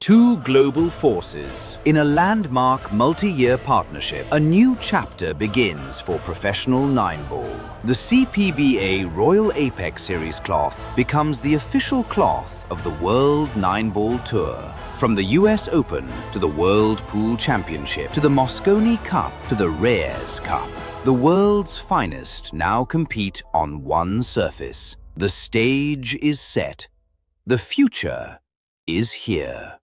Two global forces in a landmark multi-year partnership. A new chapter begins for professional 9-ball. The CPBA Royal Apex Series cloth becomes the official cloth of the World 9-ball Tour. From the US Open to the World Pool Championship to the Mosconi Cup to the Reyes Cup, the world's finest now compete on one surface. The stage is set. The future is here.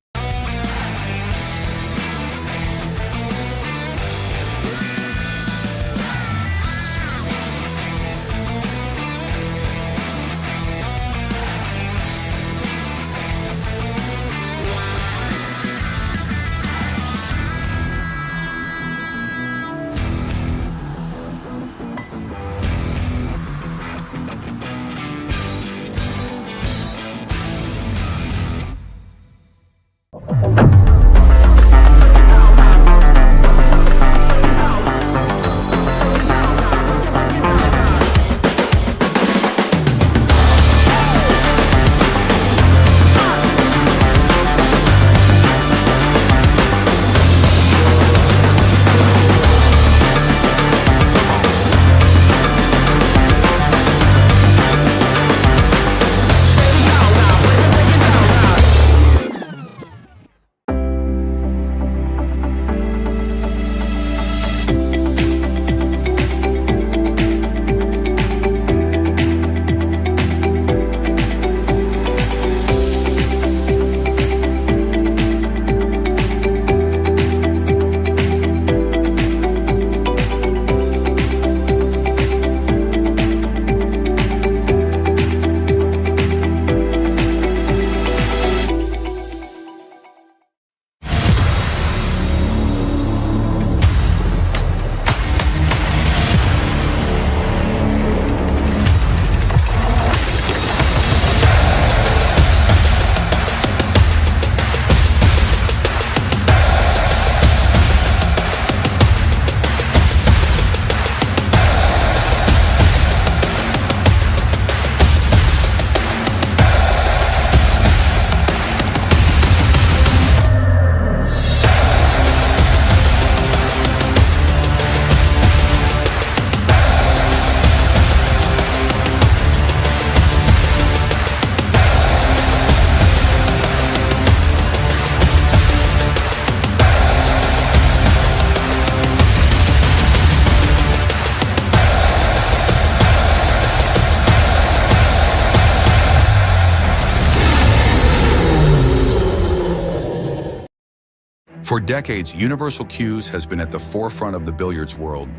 For decades, Universal Cues has been at the forefront of the billiards world,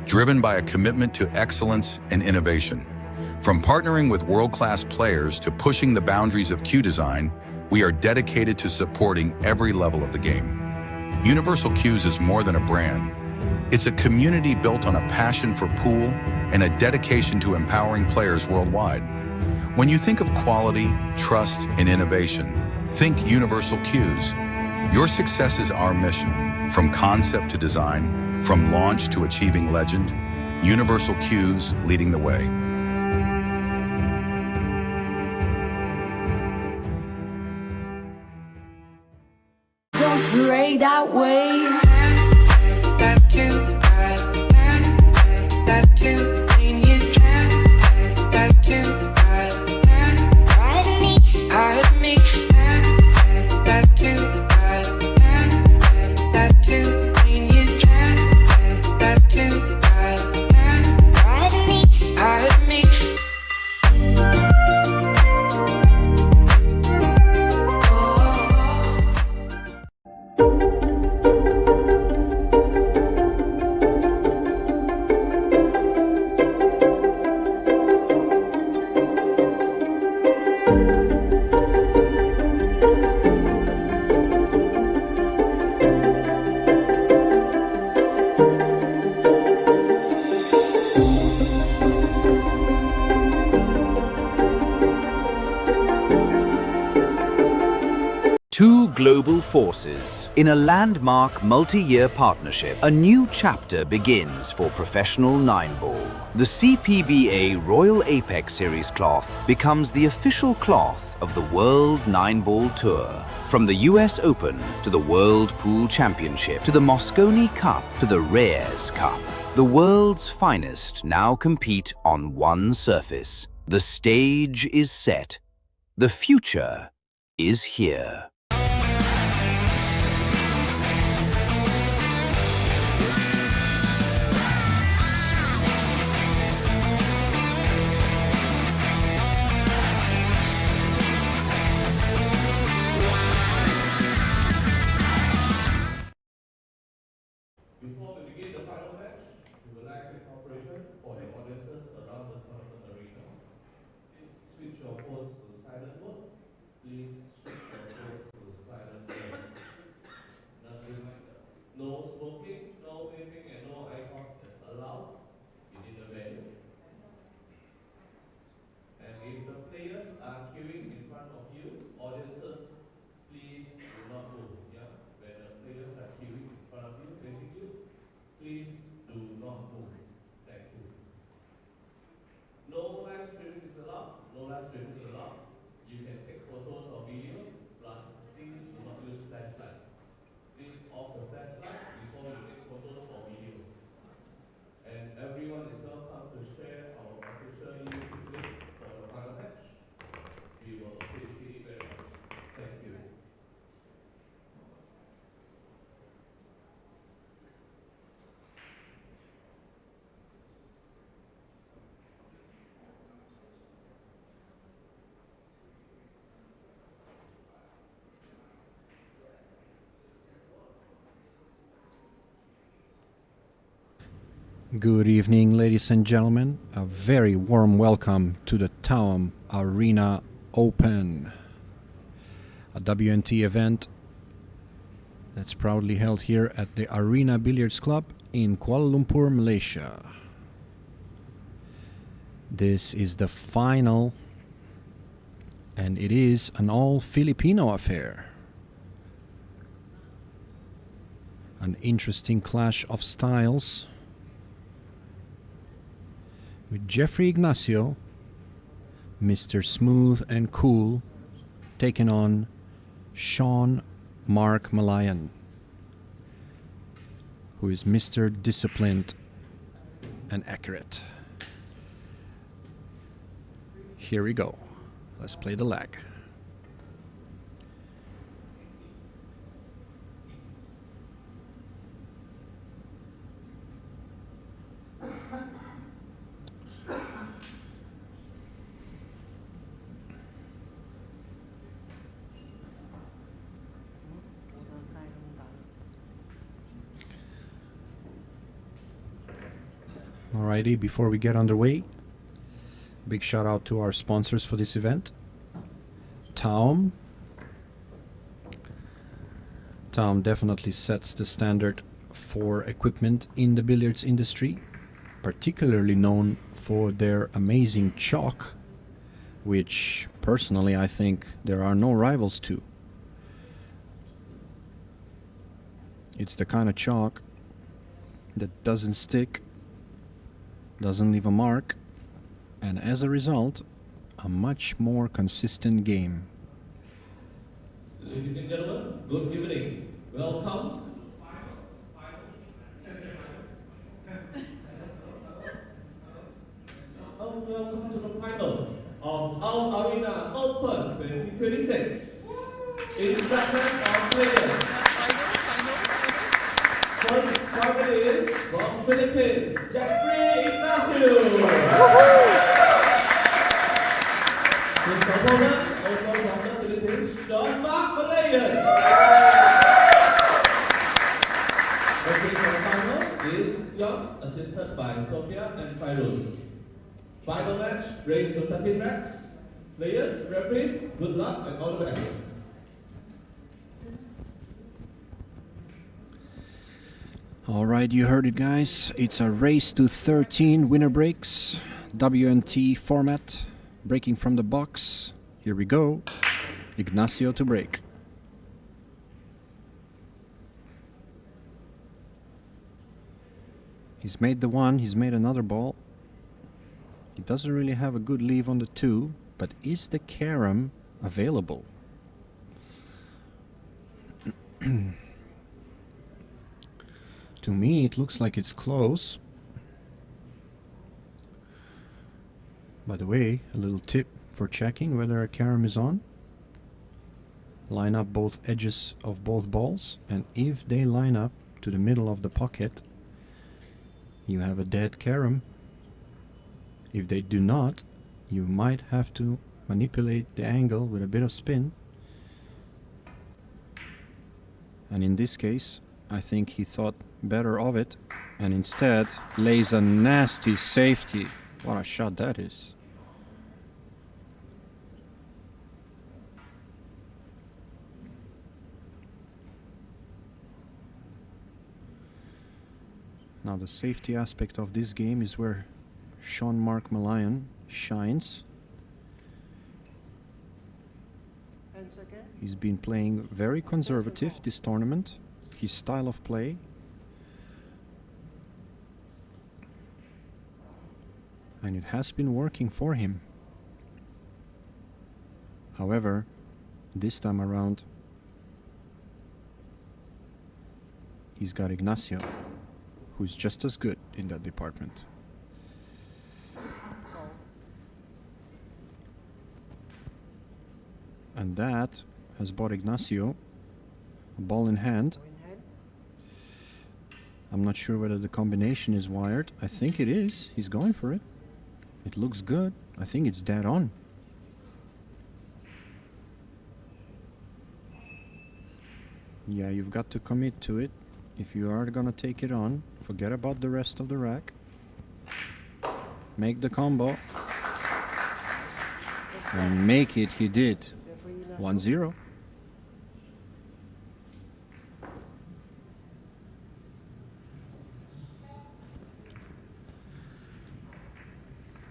driven by a commitment to excellence and innovation. From partnering with world-class players to pushing the boundaries of cue design, we are dedicated to supporting every level of the game. Universal Cues is more than a brand. It's a community built on a passion for pool and a dedication to empowering players worldwide. When you think of quality, trust, and innovation, think Universal Cues. Your success is our mission. From concept to design, from launch to achieving legend, Universal Cues leading the way. Don't pray that way. Two global forces. In a landmark multi-year partnership, a new chapter begins for professional 9-ball. The CPBA Royal Apex Series cloth becomes the official cloth of the World 9-ball Tour. From the US Open to the World Pool Championship to the Mosconi Cup to the Reyes Cup, the world's finest now compete on one surface. The stage is set. The future is here. Before we begin the final match, we would like your cooperation for the audiences around the tournament arena. Please switch your phones to silent mode. Please switch your phones to silent mode. Another reminder, no smoking, no vaping, and no alcohol is allowed within the venue. And if the players are queuing in front of you, audiences, please do not move. Yeah? When the players are queuing in front of you, facing you, please do not move. Thank you. No live streaming is allowed. No live streaming is allowed. You can take photos or videos, but please do not use flashlight. Please off the flashlight before you take photos or videos. And everyone is welcome to share our official YouTube link for the final match. We will appreciate it very much. Thank you. Good evening, ladies and gentlemen. A very warm welcome to the TAOM Arena Open, a WNT event that's proudly held here at the Arena Billiards Club in Kuala Lumpur, Malaysia. This is the final, and it is an all-Filipino affair. An interesting clash of styles, with Jeffrey Ignacio, Mr. Smooth and Cool, taking on Sean Mark Malayan, who is Mr. Disciplined and Accurate. Here we go. Let's play the lag. Alrighty, before we get underway, big shout out to our sponsors for this event. TAOM. TAOM definitely sets the standard for equipment in the billiards industry, particularly known for their amazing chalk, which personally I think there are no rivals to. It's the kind of chalk that doesn't stick, doesn't leave a mark, and as a result, a much more consistent game. Ladies and gentlemen, good evening. Welcome. Welcome to the final of TAOM Arena Open 2026. Instruction of players. First fighter is from Philippines, Jeffrey Ignacio. His opponent, also from the Philippines, Sean Mark Malayan. Referee for the final is Young, assisted by Sophia and Fairuz. Final match, raised to 13 racks. Players, referees, good luck and all the best. Alright, you heard it, guys. It's a race to 13 winner breaks, WNT format, breaking from the box. Here we go. Ignacio to break. He's made the one, he's made another ball. He doesn't really have a good leave on the 2, but is the carom available? To me, it looks like it's close. By the way, a little tip for checking whether a carom is on. Line up both edges of both balls, and if they line up to the middle of the pocket, you have a dead carom. If they do not, you might have to manipulate the angle with a bit of spin. And in this case, I think he thought better of it and instead lays a nasty safety. What a shot that is. Now the safety aspect of this game is where Sean-Marc Malayan shines. He's been playing very conservative this tournament. His style of play. And it has been working for him. However, this time around, he's got Ignacio, who's just as good in that department. And that has bought Ignacio a ball in hand. I'm not sure whether the combination is wired. I think it is. He's going for it. It looks good. I think it's dead on. Yeah, you've got to commit to it. If you are gonna take it on, forget about the rest of the rack. Make the combo. And make it, he did. 1-0.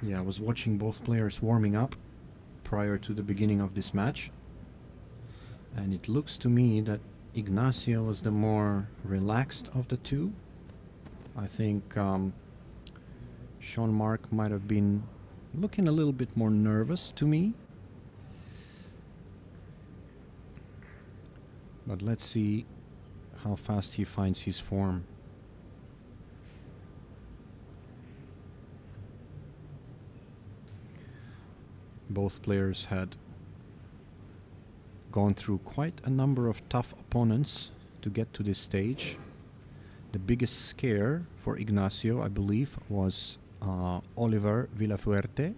Yeah, I was watching both players warming up prior to the beginning of this match. And it looks to me that Ignacio was the more relaxed of the two. I think Sean-Marc might have been looking a little bit more nervous to me. But let's see how fast he finds his form. Both players had gone through quite a number of tough opponents to get to this stage. The biggest scare for Ignacio, I believe, was Oliver Villafuerte,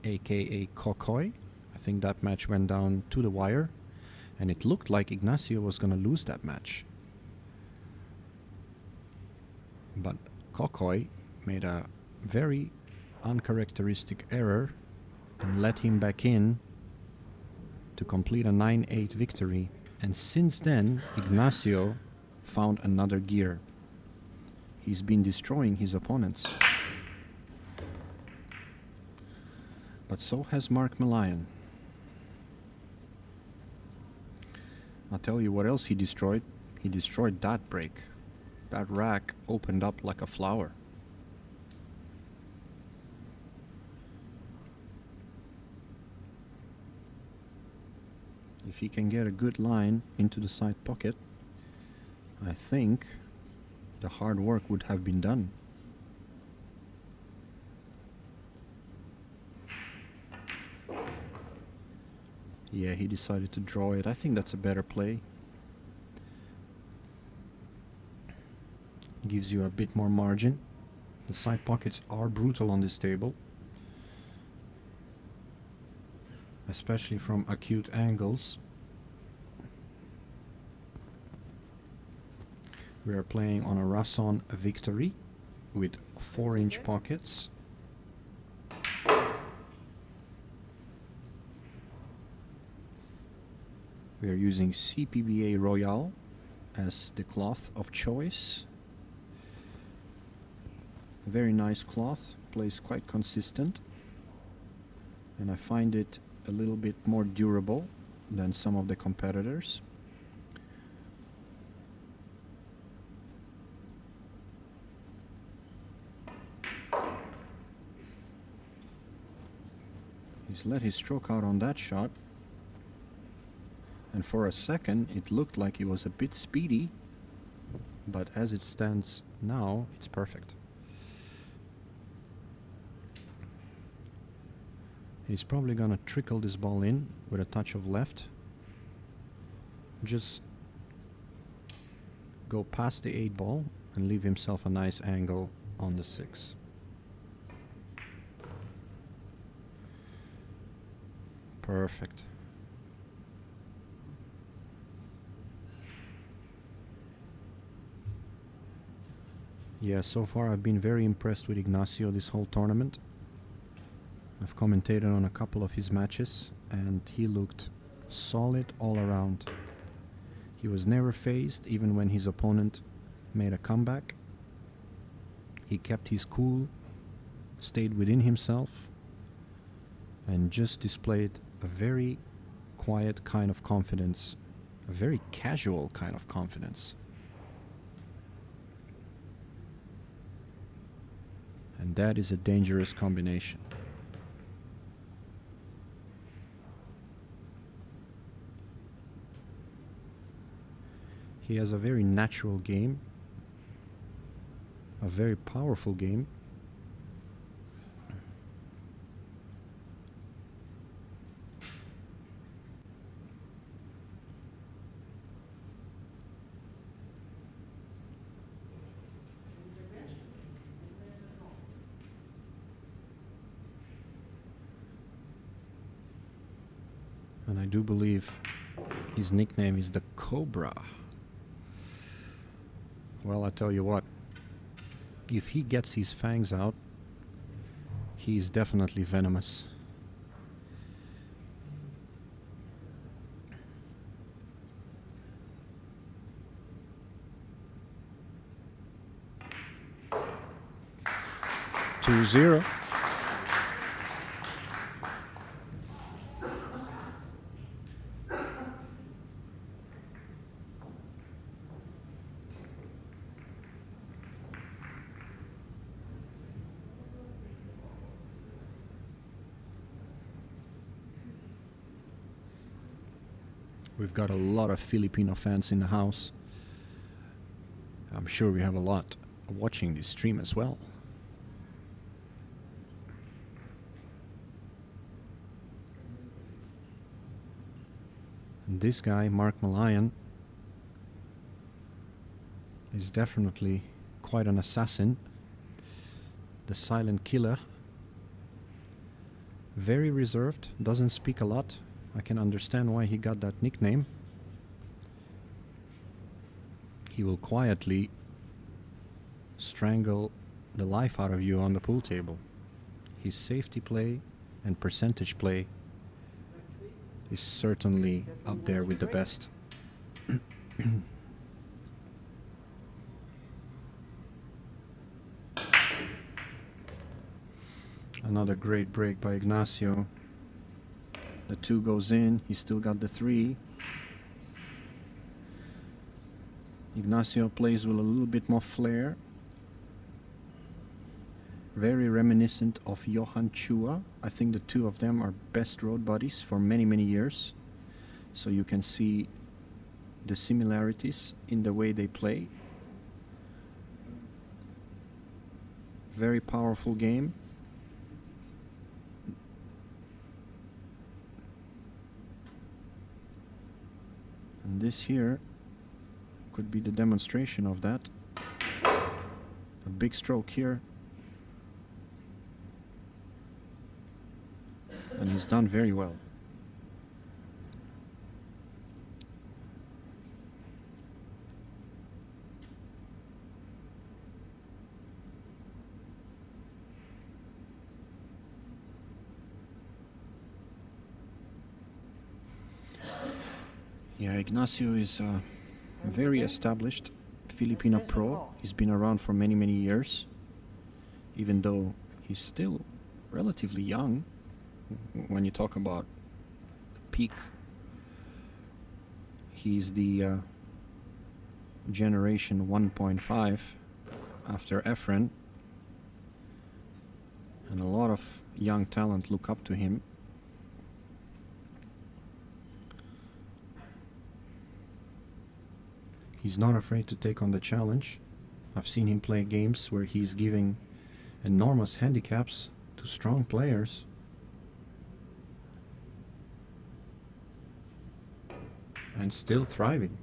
aka Cocoy. I think that match went down to the wire, and it looked like Ignacio was going to lose that match. But Cocoy made a very uncharacteristic error and let him back in to complete a 9-8 victory. And since then, Ignacio found another gear. He's been destroying his opponents. But so has Marc Malayan. I'll tell you what else he destroyed. He destroyed that break. That rack opened up like a flower. If he can get a good line into the side pocket, I think the hard work would have been done. Yeah, he decided to draw it. I think that's a better play. Gives you a bit more margin. The side pockets are brutal on this table, especially from acute angles. We are playing on a Rasson Victory with 4-inch pockets. We are using CPBA Royale as the cloth of choice. A very nice cloth, plays quite consistent, and I find it a little bit more durable than some of the competitors. He's let his stroke out on that shot. And for a second, it looked like he was a bit speedy. But as it stands now, it's perfect. He's probably gonna trickle this ball in with a touch of left. Just go past the 8 ball and leave himself a nice angle on the 6. Perfect. Yeah, so far I've been very impressed with Ignacio this whole tournament. I've commentated on a couple of his matches and he looked solid all around. He was never phased even when his opponent made a comeback. He kept his cool, stayed within himself, and just displayed a very quiet kind of confidence, a very casual kind of confidence. And that is a dangerous combination. He has a very natural game, a very powerful game. And I do believe his nickname is the Cobra. Well, I tell you what, if he gets his fangs out, he is definitely venomous. Two zero. We've got a lot of Filipino fans in the house. I'm sure we have a lot watching this stream as well. And this guy, Mark Malayan, is definitely quite an assassin. The silent killer. Very reserved, doesn't speak a lot. I can understand why he got that nickname. He will quietly strangle the life out of you on the pool table. His safety play and percentage play is certainly up there with the best. Another great break by Ignacio. The 2 goes in, he still got the 3. Ignacio plays with a little bit more flair. Very reminiscent of Johan Chua. I think the 2 of them are best road buddies for many, many years. So you can see the similarities in the way they play. Very powerful game. And this here could be the demonstration of that. A big stroke here. And he's done very well. Yeah, Ignacio is a very established Filipino pro. He's been around for many, many years, even though he's still relatively young when you talk about the peak. He's the generation 1.5 after Efren, and a lot of young talent look up to him. He's not afraid to take on the challenge. I've seen him play games where he's giving enormous handicaps to strong players. And still thriving.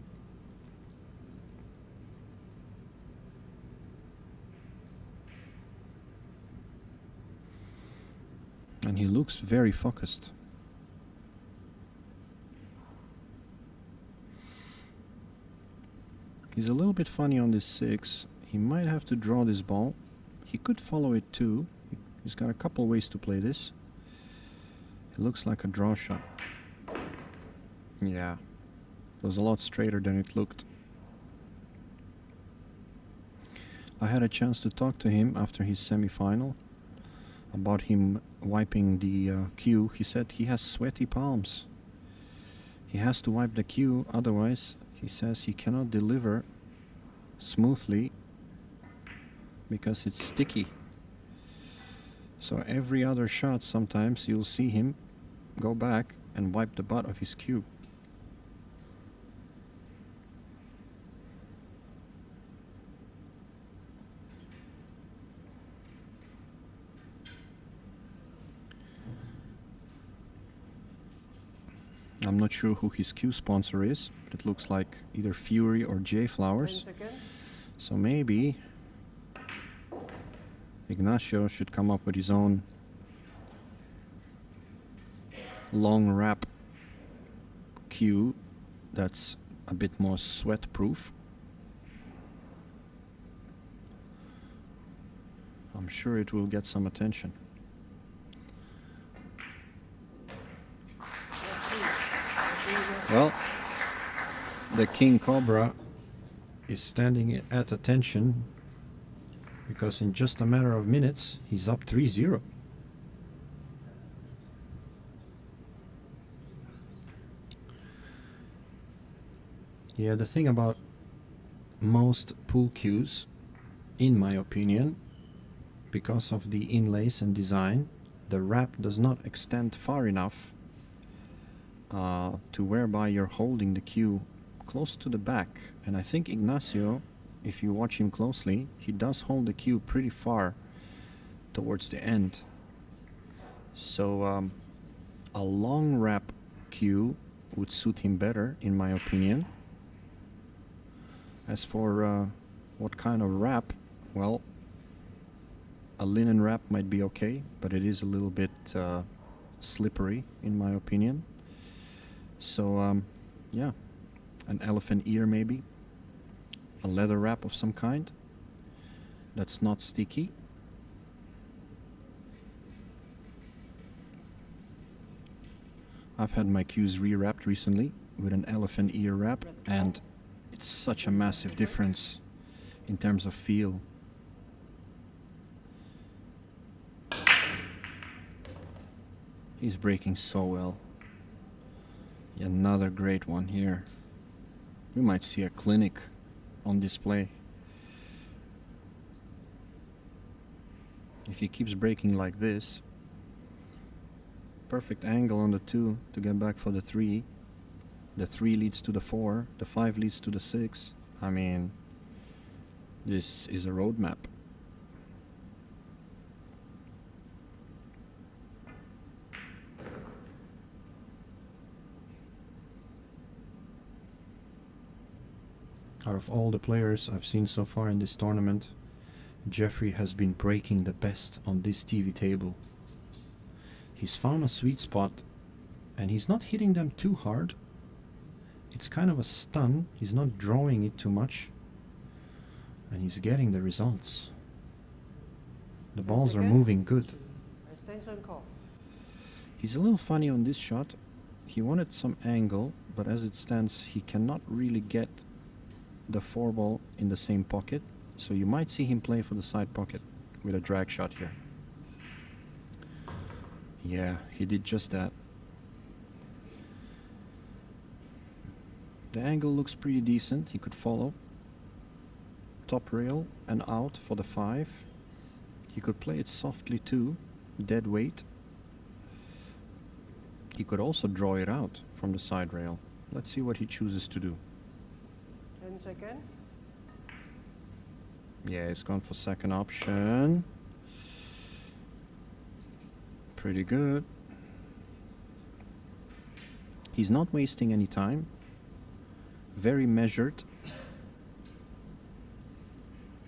And he looks very focused. He's a little bit funny on this 6. He might have to draw this ball. He could follow it too. He's got a couple ways to play this. It looks like a draw shot. Yeah. It was a lot straighter than it looked. I had a chance to talk to him after his semi-final about him wiping the cue. He said he has sweaty palms. He has to wipe the cue, otherwise he says he cannot deliver smoothly because it's sticky. So every other shot, sometimes you'll see him go back and wipe the butt of his cue. I'm not sure who his cue sponsor is, but it looks like either Fury or J Flowers. So maybe Ignacio should come up with his own long wrap cue that's a bit more sweat proof. I'm sure it will get some attention. Well, the King Cobra is standing at attention because in just a matter of minutes he's up 3-0. Yeah, the thing about most pool cues, in my opinion, because of the inlays and design, the wrap does not extend far enough to whereby you're holding the cue close to the back. And I think Ignacio, if you watch him closely, he does hold the cue pretty far towards the end. So a long wrap cue would suit him better, in my opinion. As for what kind of wrap, well, a linen wrap might be okay, but it is a little bit slippery, in my opinion. So yeah, an elephant ear maybe, a leather wrap of some kind that's not sticky. I've had my cues rewrapped recently with an elephant ear wrap, and it's such a massive difference in terms of feel. He's breaking so well. Another great one here. We might see a clinic on display. If he keeps breaking like this, perfect angle on the 2 to get back for the 3. The 3 leads to the 4, the 5 leads to the 6. I mean, this is a roadmap. Out of all the players I've seen so far in this tournament, Jeffrey has been breaking the best on this TV table. He's found a sweet spot and he's not hitting them too hard. It's kind of a stun, he's not drawing it too much, and he's getting the results. The balls are moving good. He's a little funny on this shot. He wanted some angle, but as it stands he cannot really get the 4 ball in the same pocket, so you might see him play for the side pocket with a drag shot here. Yeah, he did just that. The angle looks pretty decent. He could follow top rail and out for the 5. He could play it softly too, dead weight. He could also draw it out from the side rail. Let's see what he chooses to do. second. Yeah, he's gone for second option. Pretty good. He's not wasting any time. Very measured.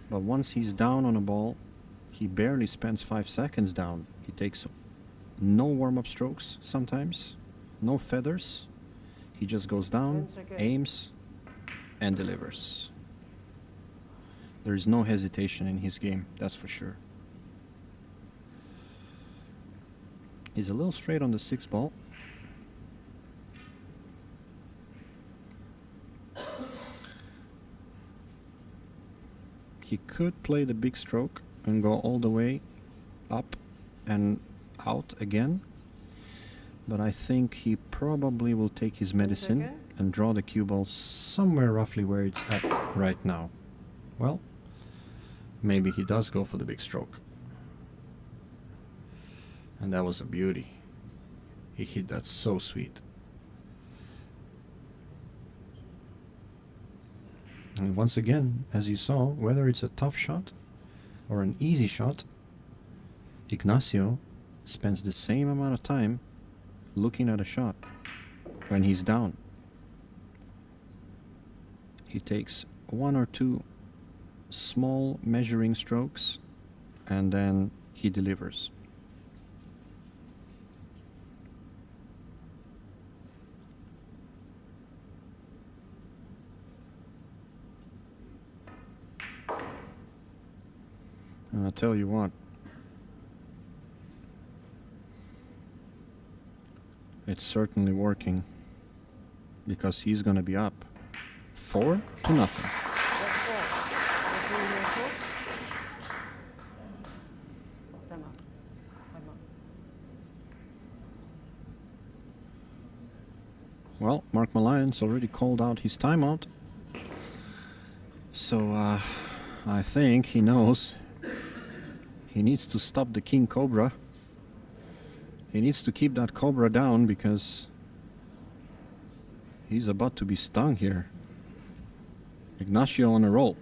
But once he's down on a ball, he barely spends 5 seconds down. He takes no warm-up strokes sometimes, no feathers. He just goes down, aims, and delivers. There is no hesitation in his game, that's for sure. He's a little straight on the 6 ball. He could play the big stroke and go all the way up and out again. But I think he probably will take his medicine and draw the cue ball somewhere roughly where it's at right now. Well, maybe he does go for the big stroke. And that was a beauty. He hit that so sweet. And once again, as you saw, whether it's a tough shot or an easy shot, Ignacio spends the same amount of time looking at a shot when he's down. He takes 1 or 2 small measuring strokes and then he delivers. And I'll tell you what, it's certainly working, because he's going to be up 4-0. Well, Mark Malayan's already called out his timeout, so I think he knows he needs to stop the King Cobra. He needs to keep that Cobra down because he's about to be stung here. Ignacio on a roll.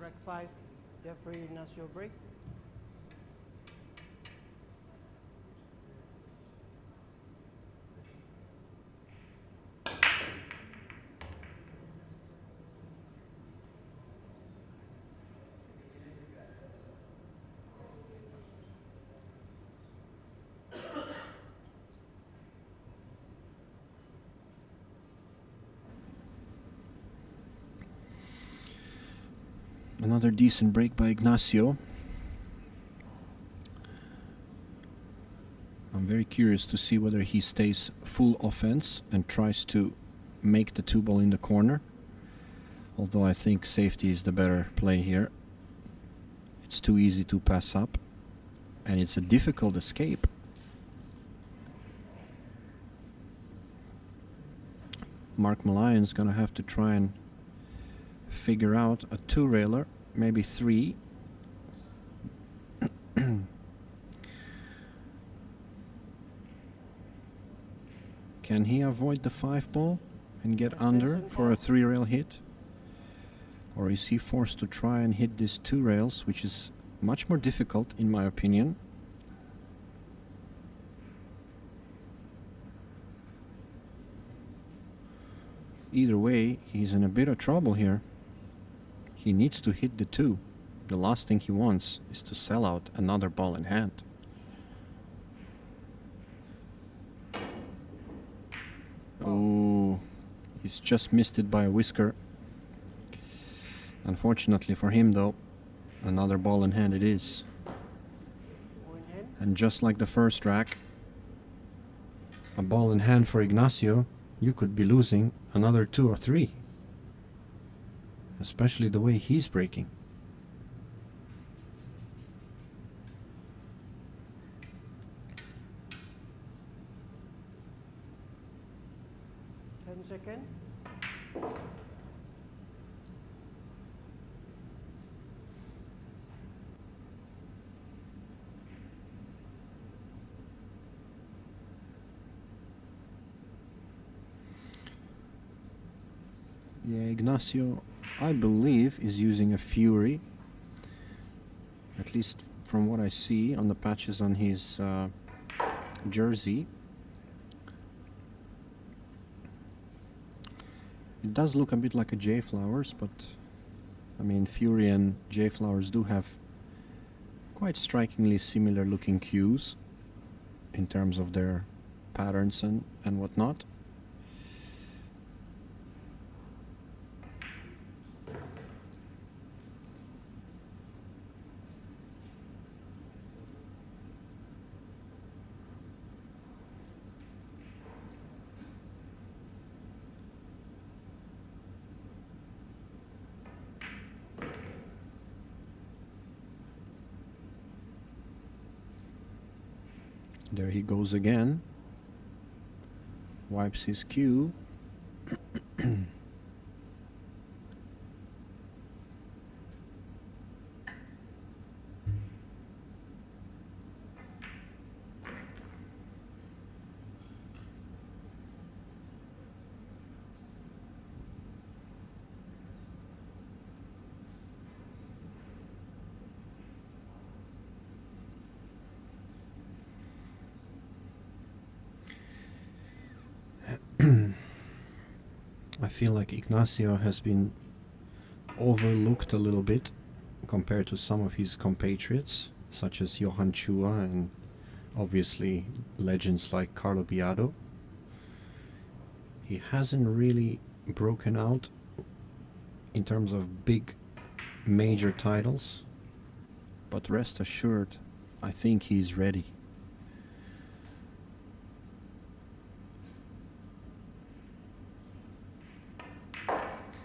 Rec 5, Jeffrey Ignacio break. Another decent break by Ignacio. I'm very curious to see whether he stays full offense and tries to make the 2-ball in the corner. Although I think safety is the better play here. It's too easy to pass up, and it's a difficult escape. Mark Malayon's gonna have to try and figure out a 2-railer, maybe 3. Can he avoid the 5-ball and get under for a 3-rail hit? Or is he forced to try and hit these 2 rails, which is much more difficult in my opinion? Either way, he's in a bit of trouble here. He needs to hit the 2. The last thing he wants is to sell out another ball in hand. Oh, he's just missed it by a whisker. Unfortunately for him though, another ball in hand it is. And just like the first rack, a ball in hand for Ignacio, you could be losing another 2 or 3. Especially the way he's breaking. Second. Yeah, Ignacio, I believe, is using a Fury. At least from what I see on the patches on his jersey. It does look a bit like a J-Flowers, but I mean Fury and J-Flowers do have quite strikingly similar looking cues in terms of their patterns and whatnot. There he goes again. Wipes his cue. I feel like Ignacio has been overlooked a little bit compared to some of his compatriots, such as Johan Chua and obviously legends like Carlo Biado. He hasn't really broken out in terms of big major titles, but rest assured, I think he's ready.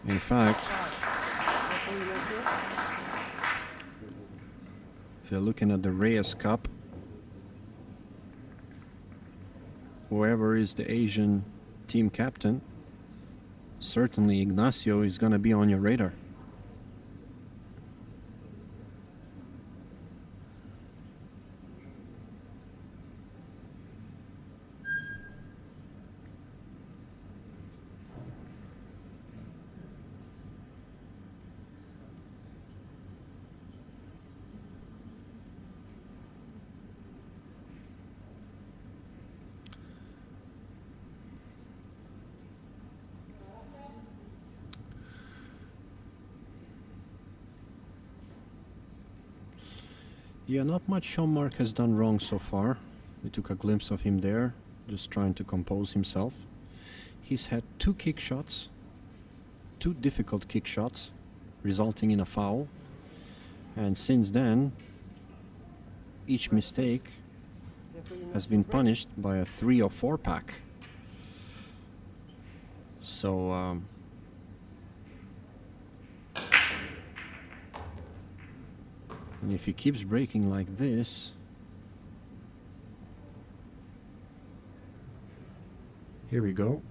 In fact, if you're looking at the Reyes Cup, whoever is the Asian team captain, certainly Ignacio is going to be on your radar. Yeah, not much Sean Mark has done wrong so far. We took a glimpse of him there, just trying to compose himself. He's had 2 kick shots, 2 difficult kick shots, resulting in a foul. And since then, each mistake Referee has national been break. punished by a 3 or 4 pack. So, and if he keeps breaking like this, here we go.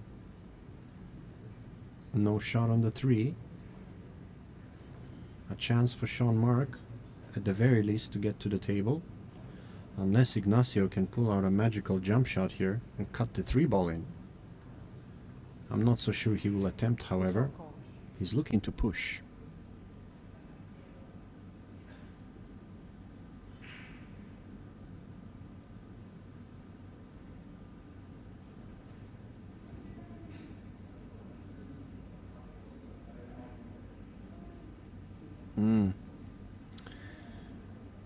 No shot on the 3. A chance for Sean Mark, at the very least, to get to the table. Unless Ignacio can pull out a magical jump shot here and cut the 3 ball in. I'm not so sure he will attempt, however. Call. He's looking to push.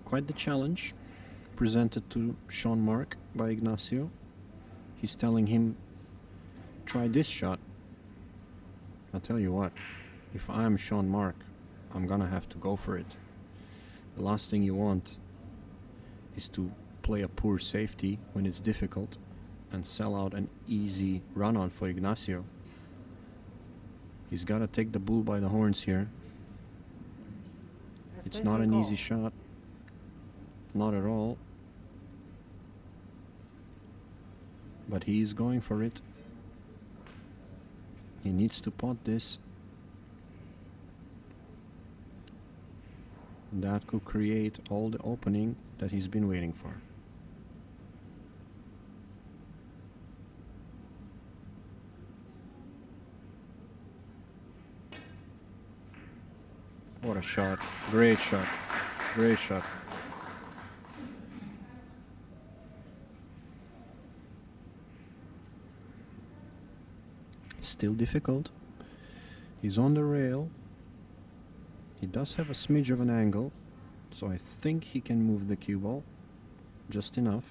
Quite the challenge presented to Sean Mark by Ignacio. He's telling him, try this shot. I'll tell you what, if I'm Sean Mark, I'm gonna have to go for it. The last thing you want is to play a poor safety when it's difficult and sell out an easy run-on for Ignacio. He's gotta take the bull by the horns here. It's not an easy shot. Not at all. But he is going for it. He needs to pot this. That could create all the opening that he's been waiting for. What a shot. Great shot. Great shot. Still difficult. He's on the rail. He does have a smidge of an angle, so I think he can move the cue ball just enough.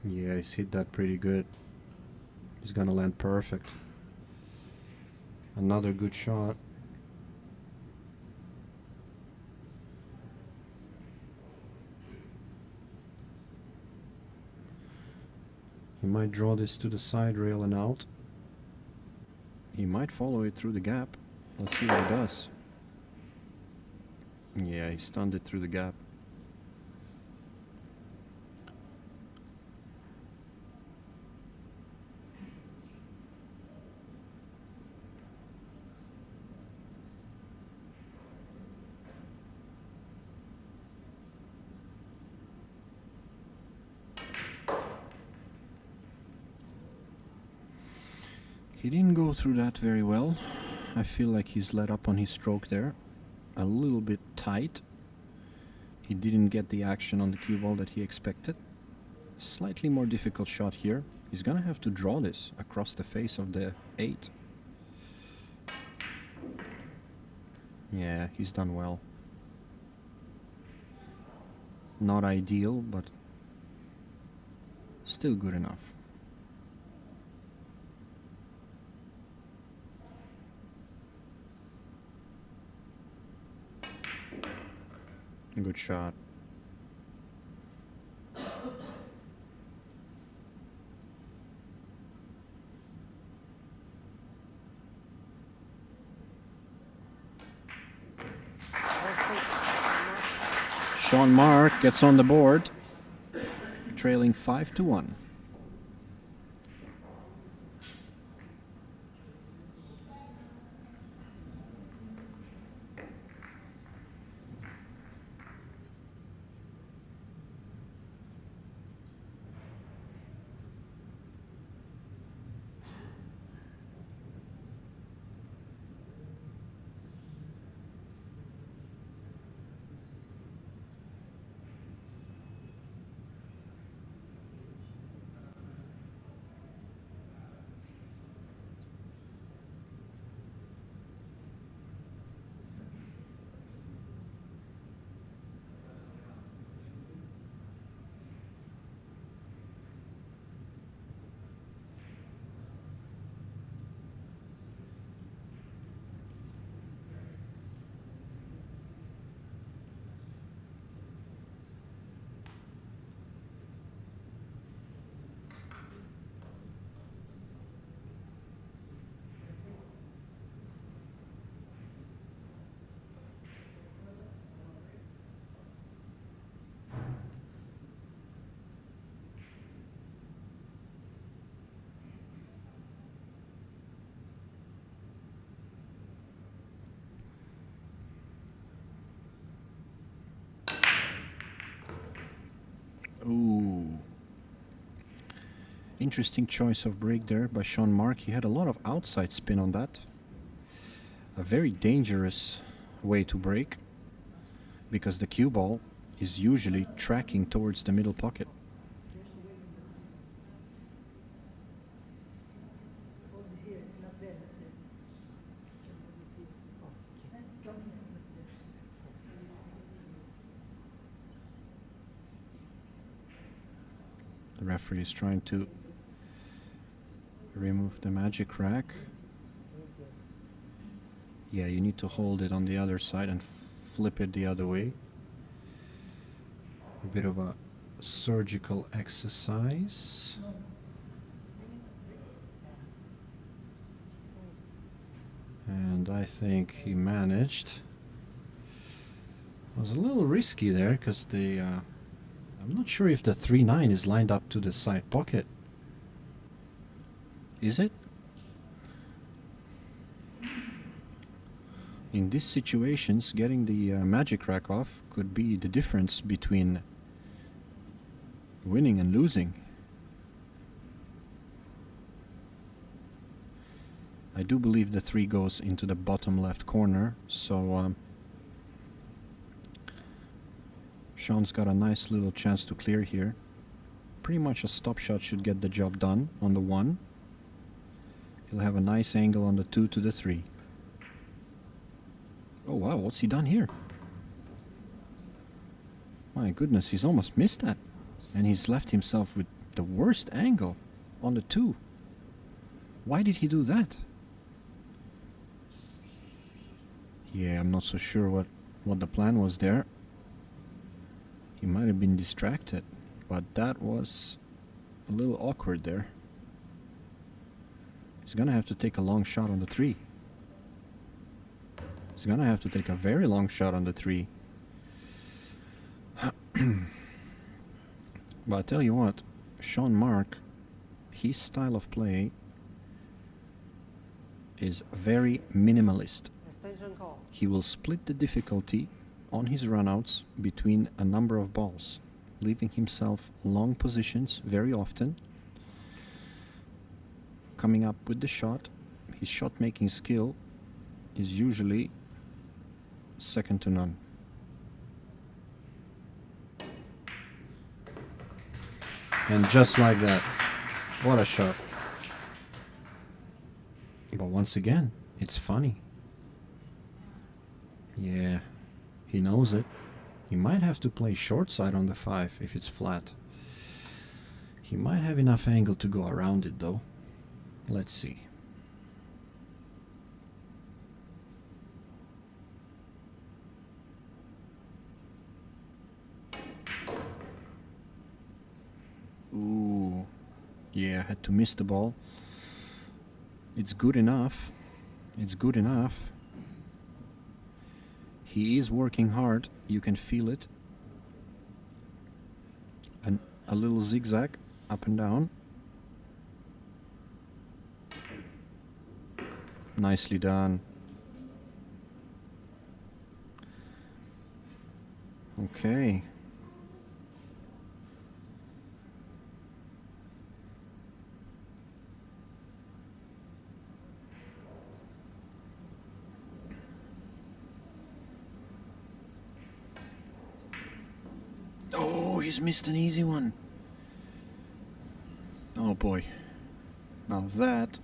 Yeah, he's hit that pretty good. He's gonna land perfect. Another good shot. He might draw this to the side rail and out. He might follow it through the gap. Let's see what he does. Yeah, he stunned it through the gap. He didn't go through that very well. I feel like he's let up on his stroke there. A little bit tight. He didn't get the action on the cue ball that he expected. Slightly more difficult shot here. He's gonna have to draw this across the face of the 8. Yeah, he's done well. Not ideal, but still good enough. Good shot. Sean Mark gets on the board, trailing 5-1. Interesting choice of break there by Sean Mark. He had a lot of outside spin on that. A very dangerous way to break, because the cue ball is usually tracking towards the middle pocket. The referee is trying to remove the magic rack. Yeah, you need to hold it on the other side and flip it the other way. A bit of a surgical exercise. And I think he managed. It was a little risky there because the I'm not sure if the 3-9 is lined up to the side pocket. Is it? In these situations, getting the magic rack off could be the difference between winning and losing. I do believe the 3 goes into the bottom left corner, so Sean's got a nice little chance to clear here. Pretty much a stop shot should get the job done on the 1. He'll have a nice angle on the 2 to the 3. Oh wow, what's he done here? My goodness, he's almost missed that. And he's left himself with the worst angle on the 2. Why did he do that? Yeah, I'm not so sure what the plan was there. He might have been distracted, but that was a little awkward there. He's gonna have to take a long shot on the 3. He's gonna have to take a very long shot on the 3. But I tell you what, Sean Mark, his style of play is very minimalist. Extension call. He will split the difficulty on his runouts between a number of balls, leaving himself long positions very often. Coming up with the shot, his shot making skill is usually second to none. And just like that, what a shot. But once again, it's funny. Yeah, he knows it. He might have to play short side on the 5 if it's flat. He might have enough angle to go around it though. Let's see. Ooh, yeah, had to miss the ball. It's good enough. It's good enough. He is working hard. You can feel it. And a little zigzag up and down. Nicely done. Okay. Oh, he's missed an easy one. Oh boy. Now that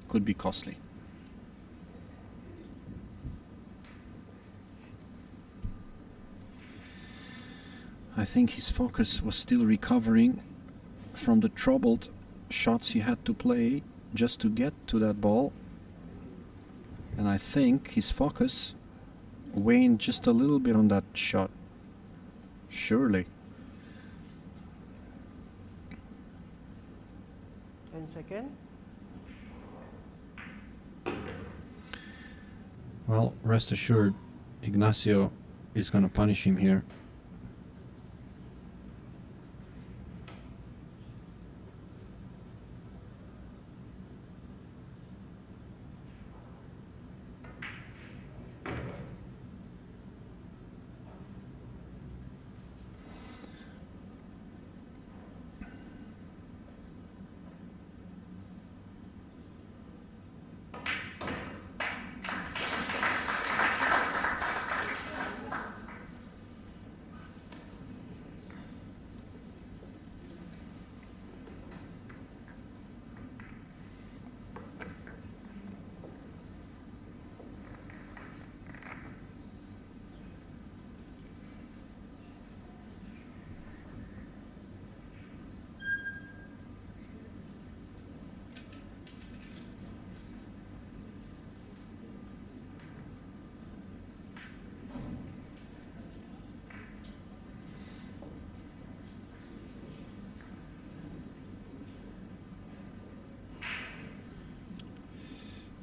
could be costly. I think his focus was still recovering from the troubled shots he had to play just to get to that ball. And I think his focus waned just a little bit on that shot. Surely. 10 seconds. Well, rest assured, Ignacio is going to punish him here.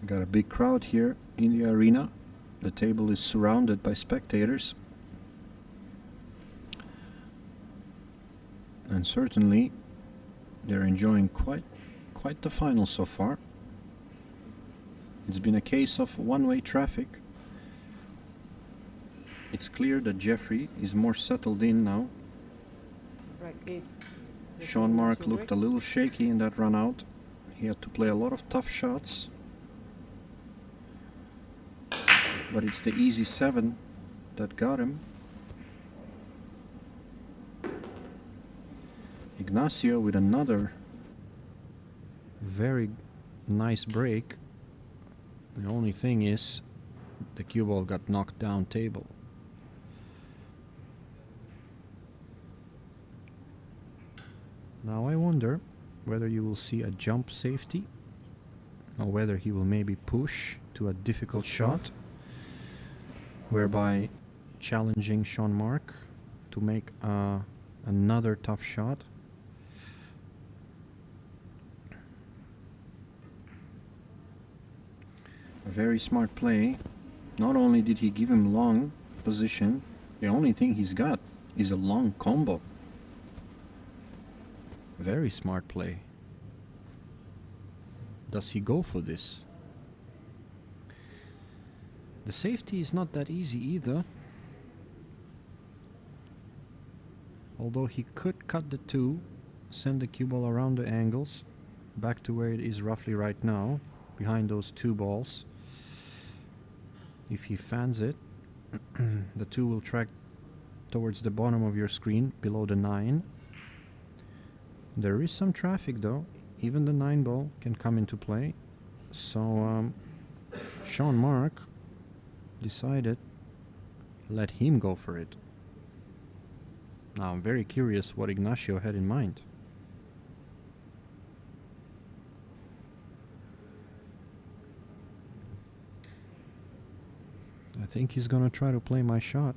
Got a big crowd here in the arena. The table is surrounded by spectators. And certainly they're enjoying quite the final so far. It's been a case of one-way traffic. It's clear that Jeffrey is more settled in now. Right 8. Sean Mark looked a little shaky in that run out. He had to play a lot of tough shots. But it's the easy 7 that got him. Ignacio with another very nice break. The only thing is the cue ball got knocked down table. Now I wonder whether you will see a jump safety or whether he will maybe push to a difficult shot, whereby challenging Sean Mark to make another tough shot. A very smart play. Not only did he give him long position, the only thing he's got is a long combo. Very smart play. Does he go for this? The safety is not that easy either. Although he could cut the 2, send the cue ball around the angles, back to where it is roughly right now, behind those 2 balls. If he fans it, the 2 will track towards the bottom of your screen, below the 9. There is some traffic though. Even the 9 ball can come into play. So Sean Mark decided let him go for it. Now I'm very curious what Ignacio had in mind. I think he's gonna try to play my shot.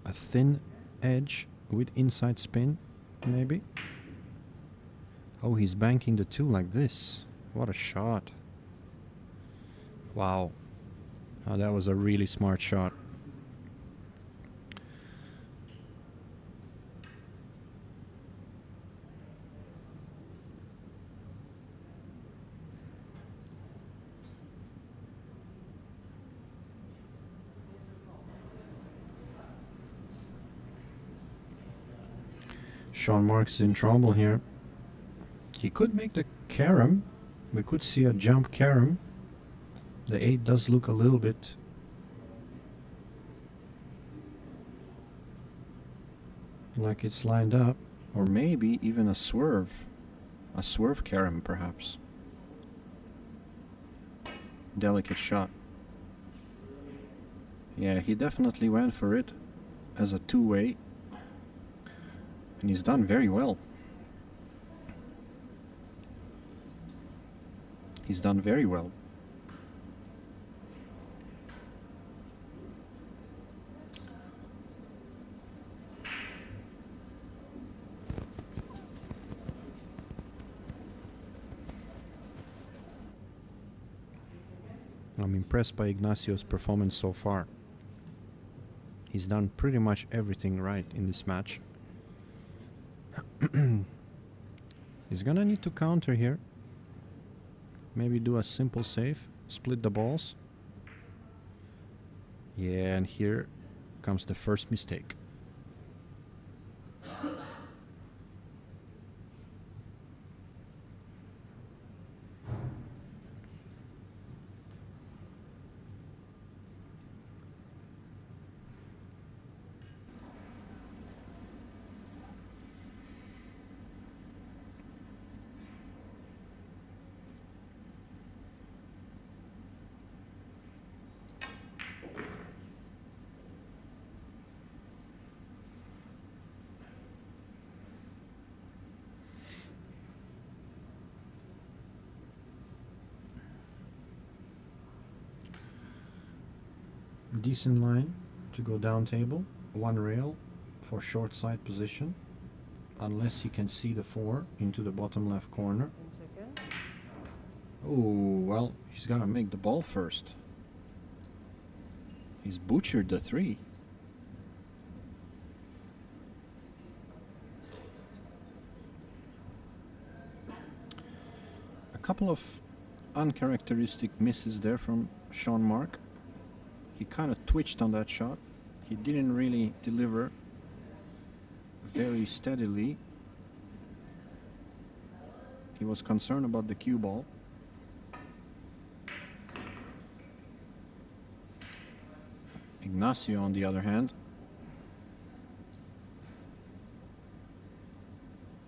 A thin edge with inside spin, maybe. Oh, he's banking the 2 like this. What a shot. Wow. Oh, that was a really smart shot. Sean Marks is in trouble here. He could make the carom. We could see a jump carom. The 8 does look a little bit like it's lined up. Or maybe even a swerve. A swerve carom perhaps. Delicate shot. Yeah, he definitely went for it as a 2-way. And he's done very well. He's done very well. I'm impressed by Ignacio's performance so far. He's done pretty much everything right in this match. He's gonna need to counter here. Maybe do a simple save, split the balls. Yeah, and here comes the first mistake. Decent line to go down table, 1 rail for short side position, unless you can see the 4 into the bottom left corner. 10 seconds. Oh, well, he's got to make the ball first. He's butchered the 3. A couple of uncharacteristic misses there from Sean Mark. He kind of twitched on that shot. He didn't really deliver very steadily. He was concerned about the cue ball. Ignacio, on the other hand,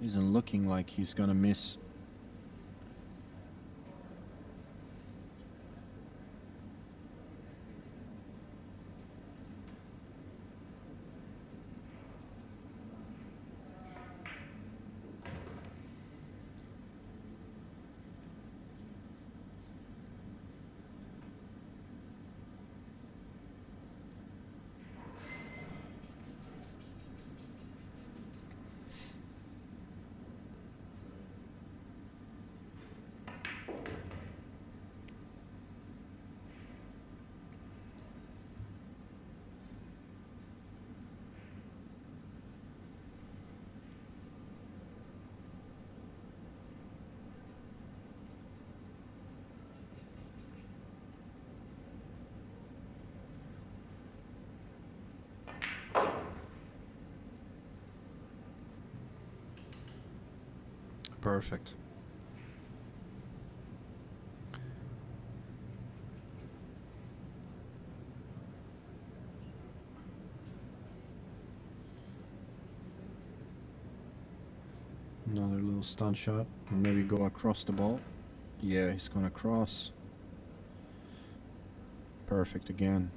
isn't looking like he's gonna miss. Perfect. Another little stunt shot. Maybe go across the ball. Yeah, he's gonna cross. Perfect again.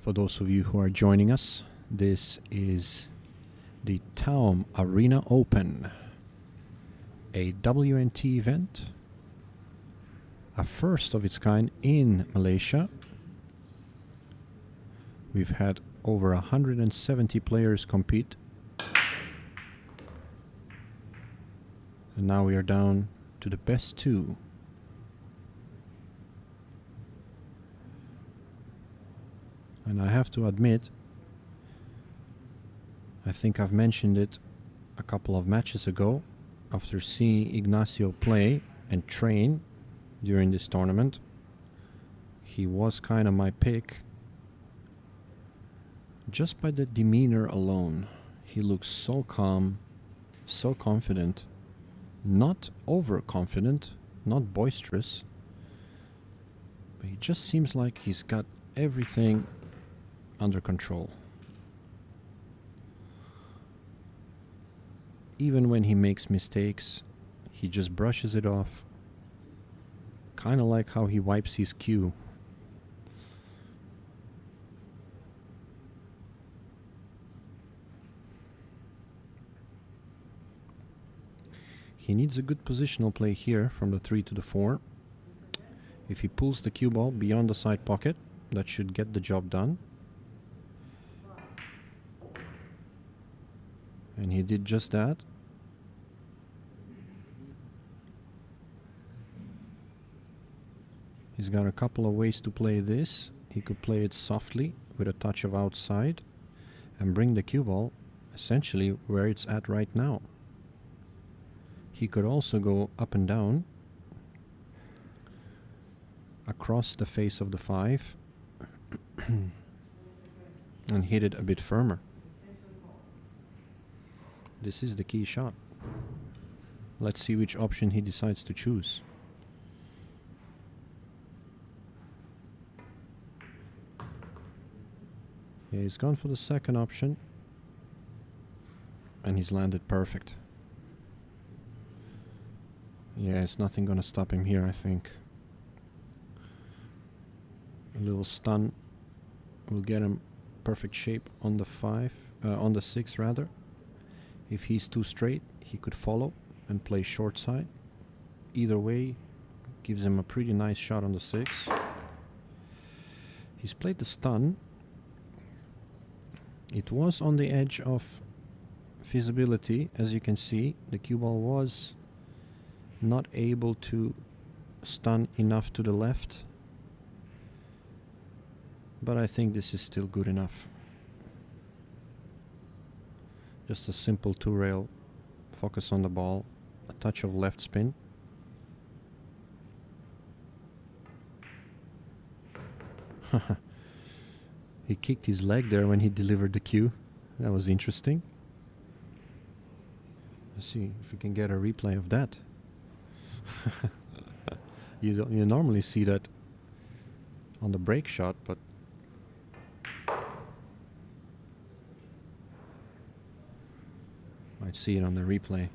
For those of you who are joining us, this is the TAOM Arena Open, a WNT event, a first of its kind in Malaysia. We've had over 170 players compete, and now we are down to the best 2. And I have to admit, I think I've mentioned it a couple of matches ago, after seeing Ignacio play and train during this tournament. He was kind of my pick. Just by the demeanor alone, he looks so calm, so confident, not overconfident, not boisterous, but he just seems like he's got everything under control. Even when he makes mistakes, he just brushes it off, kind of like how he wipes his cue. He needs a good positional play here from the 3 to the 4. If he pulls the cue ball beyond the side pocket, that should get the job done. And he did just that. He's got a couple of ways to play this. He could play it softly with a touch of outside and bring the cue ball essentially where it's at right now. He could also go up and down across the face of the 5 and hit it a bit firmer. This is the key shot. Let's see which option he decides to choose. Yeah, he's gone for the second option. And he's landed perfect. Yeah, it's nothing gonna stop him here, I think. A little stun will get him perfect shape on the 5, on the 6 rather. If he's too straight, he could follow and play short side. Either way, gives him a pretty nice shot on the 6. He's played the stun. It was on the edge of feasibility, as you can see. The cue ball was not able to stun enough to the left, but I think this is still good enough. Just a simple 2-rail, focus on the ball, a touch of left spin. He kicked his leg there when he delivered the cue. That was interesting. Let's see if we can get a replay of that. You normally see that on the break shot, but might see it on the replay.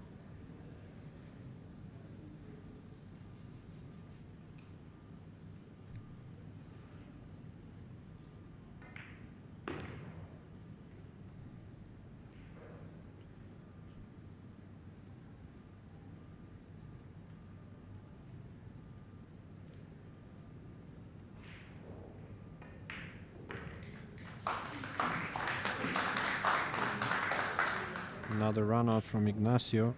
Another run out from Ignacio.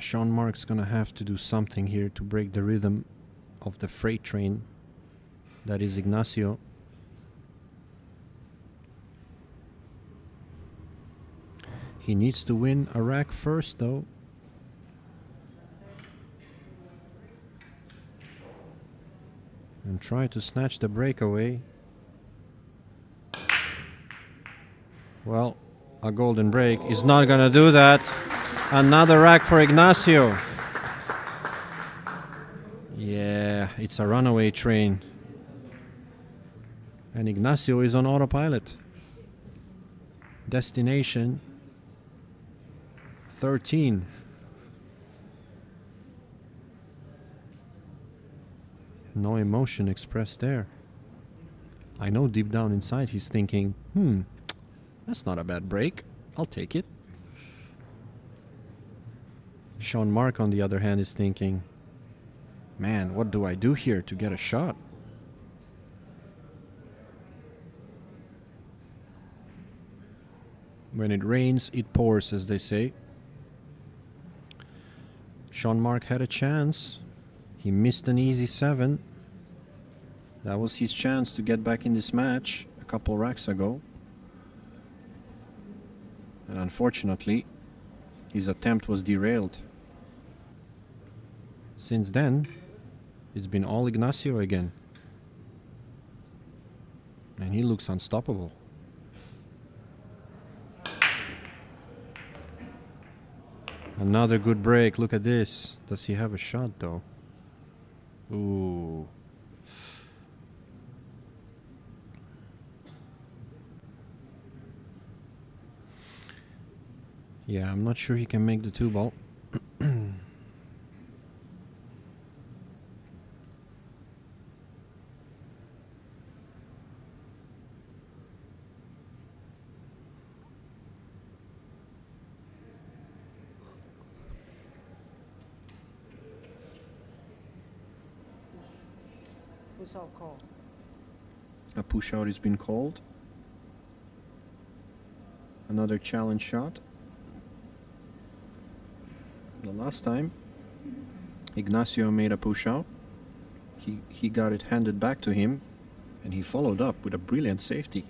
Sean Mark's gonna have to do something here to break the rhythm of the freight train that is Ignacio. He needs to win a rack first though. And try to snatch the breakaway. Well, a golden break is not gonna do that. Another rack for Ignacio. Yeah, it's a runaway train. And Ignacio is on autopilot. Destination 13. No emotion expressed there. I know deep down inside he's thinking, that's not a bad break. I'll take it. Sean Mark, on the other hand, is thinking, man, what do I do here to get a shot? When it rains, it pours, as they say. Sean Mark had a chance. He missed an easy 7. That was his chance to get back in this match a couple racks ago. And unfortunately, his attempt was derailed. Since then, it's been all Ignacio again. And he looks unstoppable. Another good break. Look at this. Does he have a shot though? Ooh. Yeah, I'm not sure he can make the 2-ball. push-out call. A push out has been called. Another challenge shot. The last time Ignacio made a push out, he got it handed back to him, and he followed up with a brilliant safety.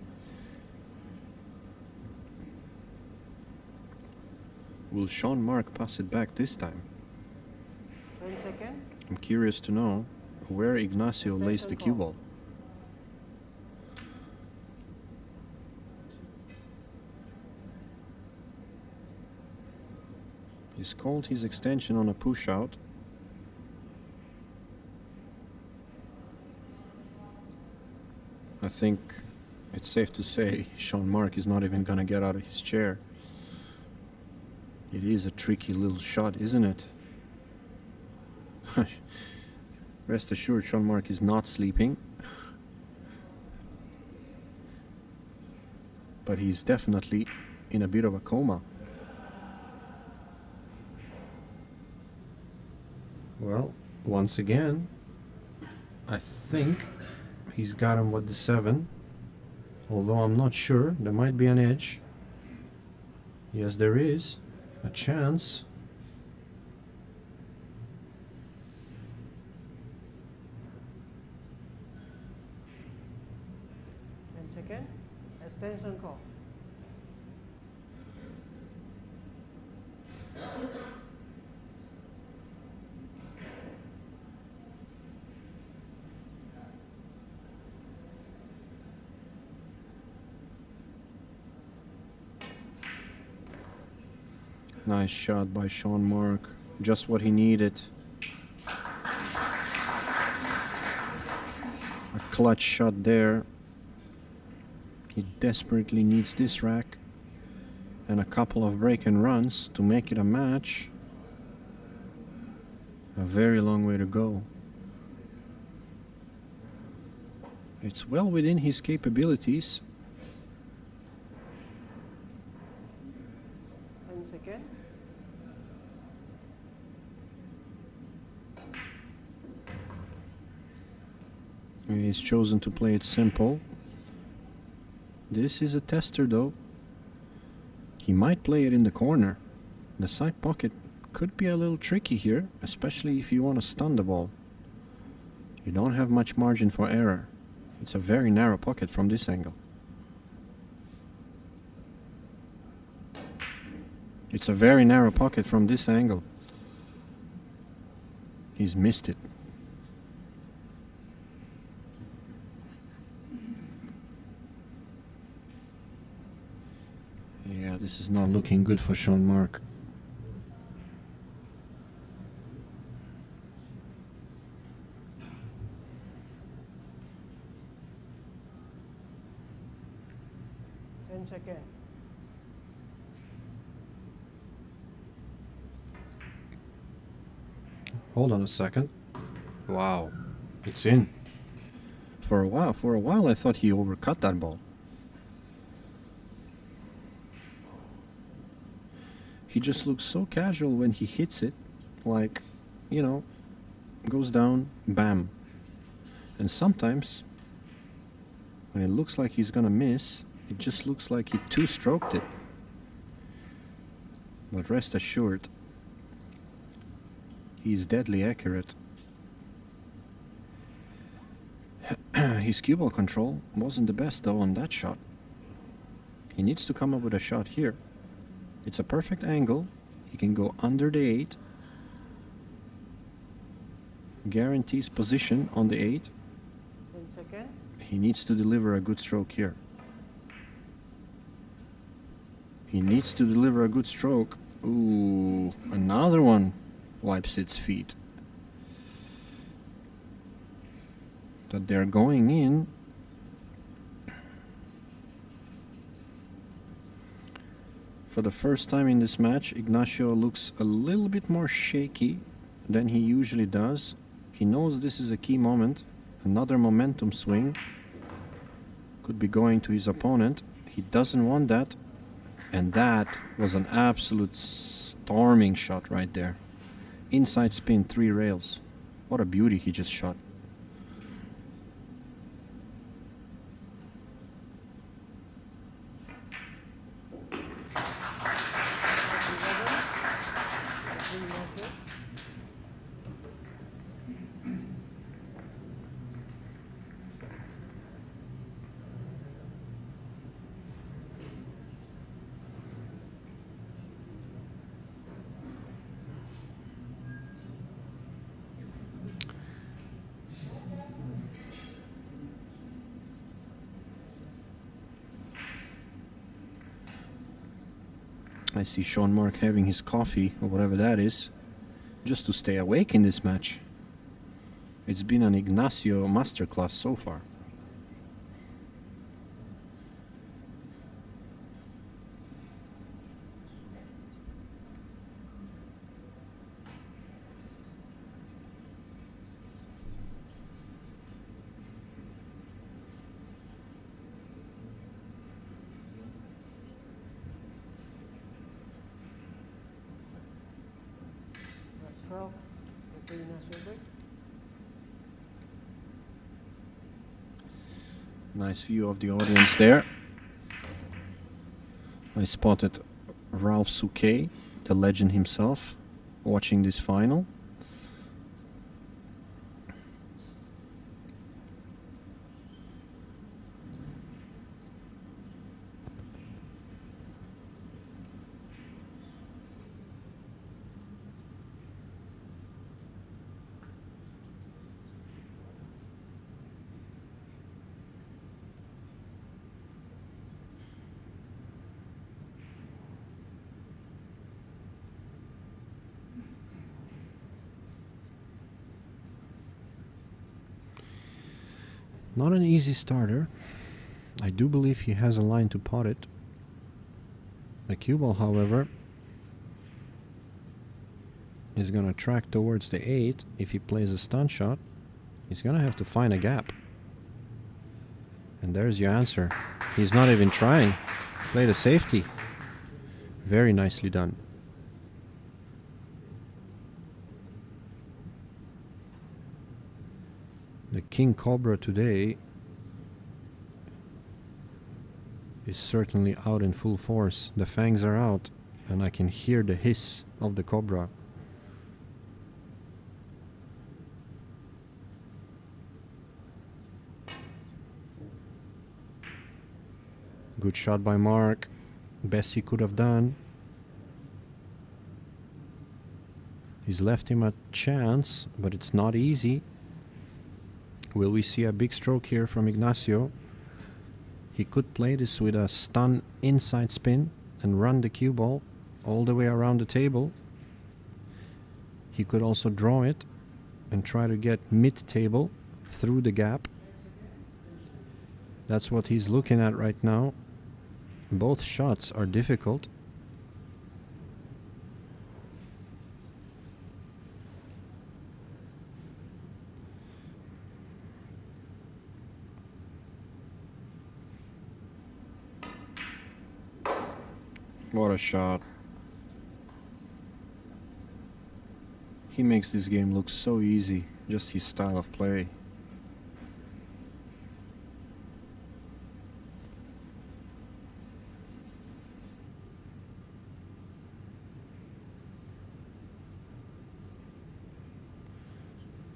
Will Sean Mark pass it back this time? 10 seconds. I'm curious to know where Ignacio lays the cue ball. He's called his extension on a push out. I think it's safe to say Sean Mark is not even gonna get out of his chair. It is a tricky little shot, isn't it? Rest assured, Sean Mark is not sleeping. But he's definitely in a bit of a coma. Well, once again, I think he's got him with the 7. Although I'm not sure, there might be an edge. Yes, there is a chance. Second, extension call. Nice shot by Sean Mark. Just what he needed. A clutch shot there. He desperately needs this rack and a couple of break and runs to make it a match. A very long way to go. It's well within his capabilities. 10 seconds. He's chosen to play it simple. This is a tester though. He might play it in the corner. The side pocket could be a little tricky here, especially if you want to stun the ball. You don't have much margin for error. It's a very narrow pocket from this angle. It's a very narrow pocket from this angle. He's missed it. Yeah, this is not looking good for Sean Mark. Second. Hold on a second. Wow, it's in. For a while I thought he overcut that ball. He just looks so casual when he hits it, like, you know, goes down, bam. And sometimes, when it looks like he's gonna miss, it just looks like he two-stroked it. But rest assured, he's deadly accurate. His cue ball control wasn't the best though on that shot. He needs to come up with a shot here. It's a perfect angle. He can go under the 8. Guarantees position on the 8. 10 seconds. He needs to deliver a good stroke here. He needs to deliver a good stroke. Ooh, another one wipes its feet. That they're going in. For the first time in this match, Ignacio looks a little bit more shaky than he usually does. He knows this is a key moment. Another momentum swing could be going to his opponent. He doesn't want that. And that was an absolute storming shot right there. Inside spin, 3 rails. What a beauty he just shot. I see Sean Mark having his coffee, or whatever that is, just to stay awake in this match. It's been an Ignacio masterclass so far. Right, 12. Okay, national break. Nice view of the audience there. I spotted Ralph Souquet, the legend himself, watching this final. Not an easy starter. I do believe he has a line to pot it. The cue ball, however, is going to track towards the 8. If he plays a stun shot, he's going to have to find a gap. And there's your answer. He's not even trying. Played a safety. Very nicely done. The King Cobra today is certainly out in full force. The fangs are out, and I can hear the hiss of the Cobra. Good shot by Mark. Best he could have done. He's left him a chance, but it's not easy. Will we see a big stroke here from Ignacio? He could play this with a stun inside spin and run the cue ball all the way around the table. He could also draw it and try to get mid-table through the gap. That's what he's looking at right now. Both shots are difficult. What a shot. He makes this game look so easy, just his style of play.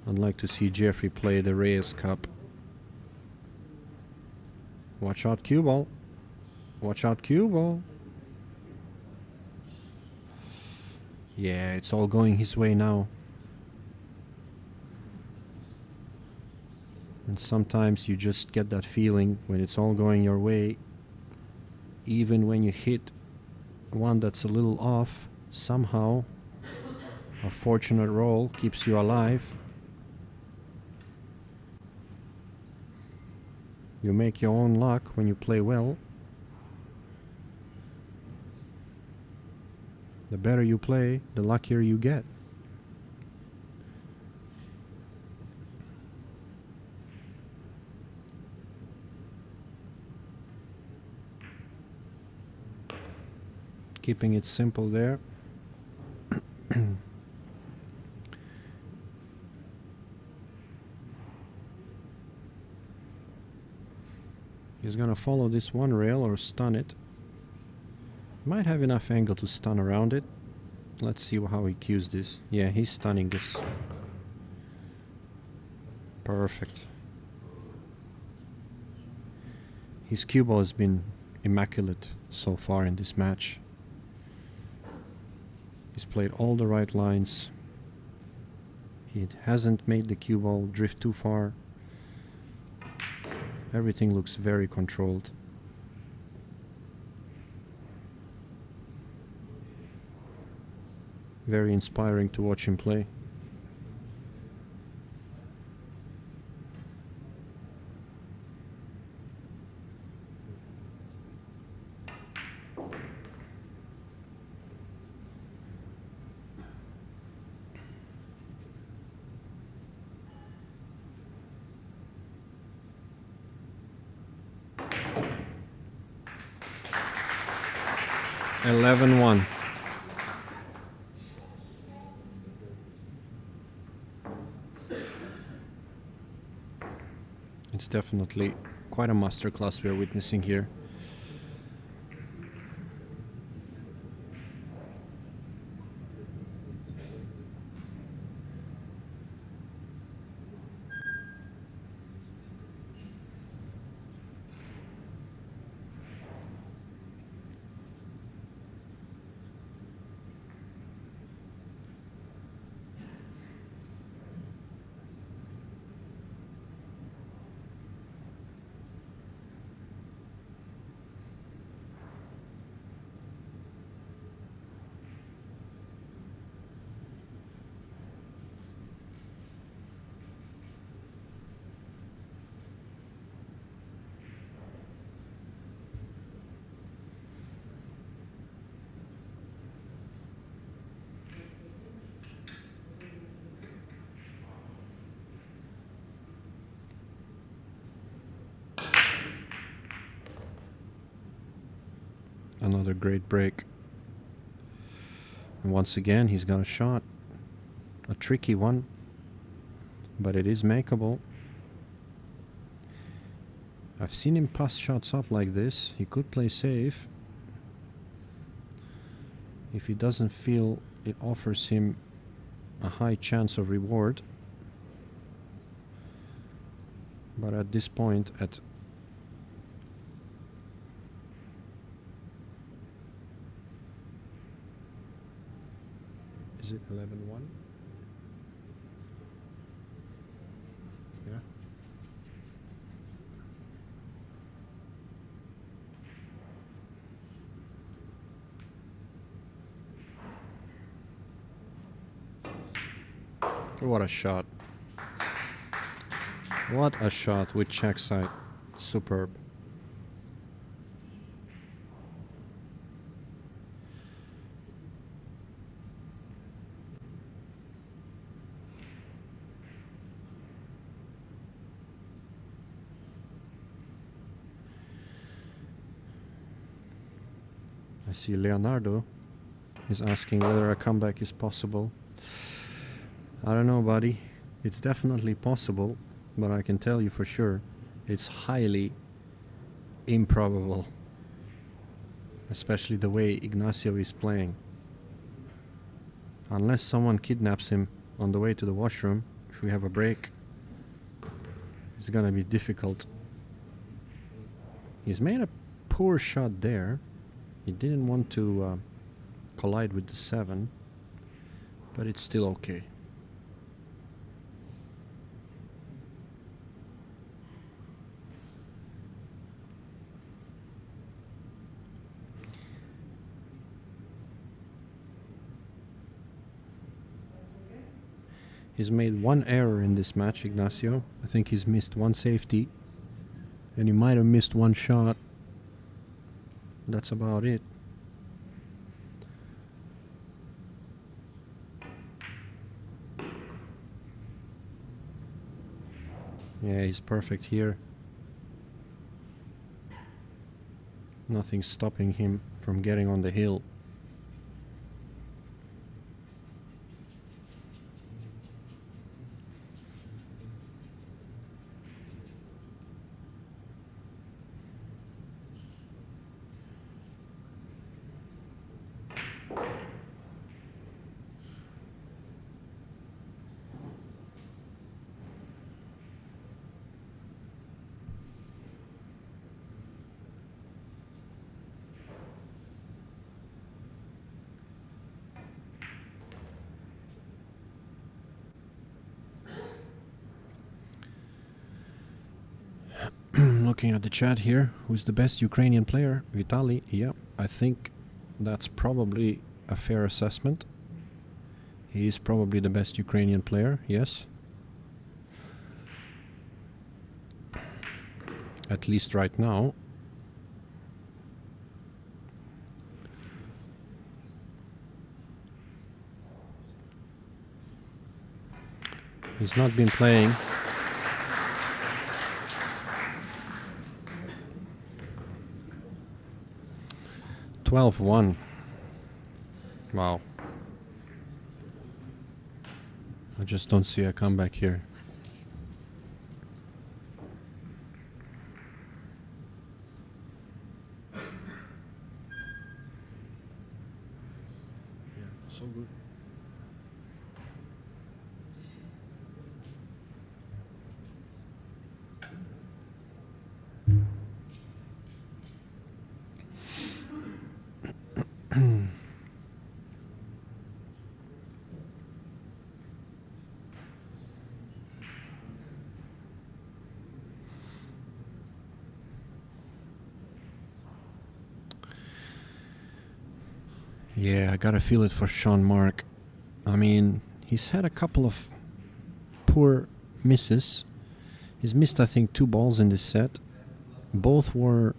I'd like to see Jeffrey play the Reyes Cup. Watch out, cue ball. Watch out, cue ball. Yeah, it's all going his way now. And sometimes you just get that feeling when it's all going your way. Even when you hit one that's a little off, somehow a fortunate roll keeps you alive. You make your own luck when you play well. The better you play, the luckier you get. Keeping it simple there. He's gonna follow this one rail or stun it. Might have enough angle to stun around it. Let's see how he cues this. Yeah, he's stunning this. Perfect. His cue ball has been immaculate so far in this match. He's played all the right lines. He hasn't made the cue ball drift too far. Everything looks very controlled. Very inspiring to watch him play. Eleven one. It's definitely quite a masterclass we're witnessing here. Another great break. And once again, he's got a shot. A tricky one, but it is makeable. I've seen him pass shots up like this. He could play safe if he doesn't feel it offers him a high chance of reward. But at this point, at is it 11-1? Yeah. What a shot. What a shot with check side. Superb. I see Leonardo is asking whether a comeback is possible. I don't know, buddy. It's definitely possible, but I can tell you for sure it's highly improbable. Especially the way Ignacio is playing. Unless someone kidnaps him on the way to the washroom, if we have a break, it's gonna be difficult. He's made a poor shot there. He didn't want to collide with the 7, but it's still okay. He's made one error in this match, Ignacio. I think he's missed one safety, and he might have missed one shot. That's about it. Yeah, he's perfect here. Nothing stopping him from getting on the hill. Looking at the chat here, who's the best Ukrainian player? Vitaly. Yeah, I think that's probably a fair assessment. He is probably the best Ukrainian player, yes. At least right now. He's not been playing. "12-1". Wow. I just don't see a comeback here. Yeah, so good. Yeah, I gotta feel it for Sean Mark. I mean, he's had a couple of poor misses. He's missed, I think, 2 balls in this set. Both were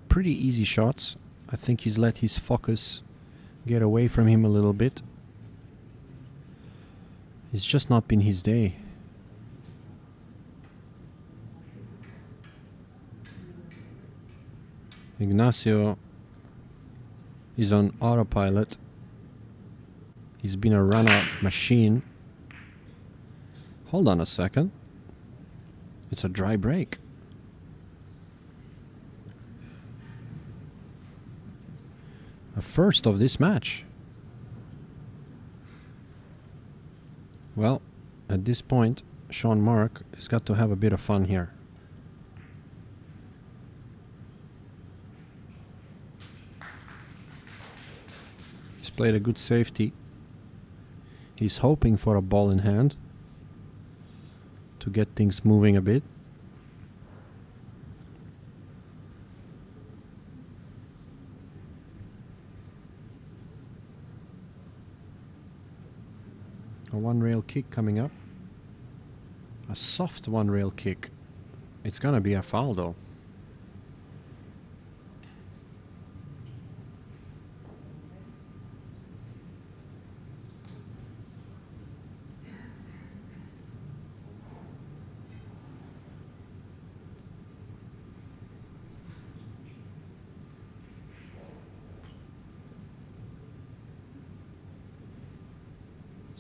pretty easy shots. I think he's let his focus get away from him a little bit. It's just not been his day. Ignacio is on autopilot. He's been a run-out machine. Hold on a second. It's a dry break. A first of this match. Well, at this point, Sean Mark has got to have a bit of fun here. He's played a good safety. He's hoping for a ball in hand to get things moving a bit. A one-rail kick coming up. A soft one-rail kick. It's gonna be a foul though.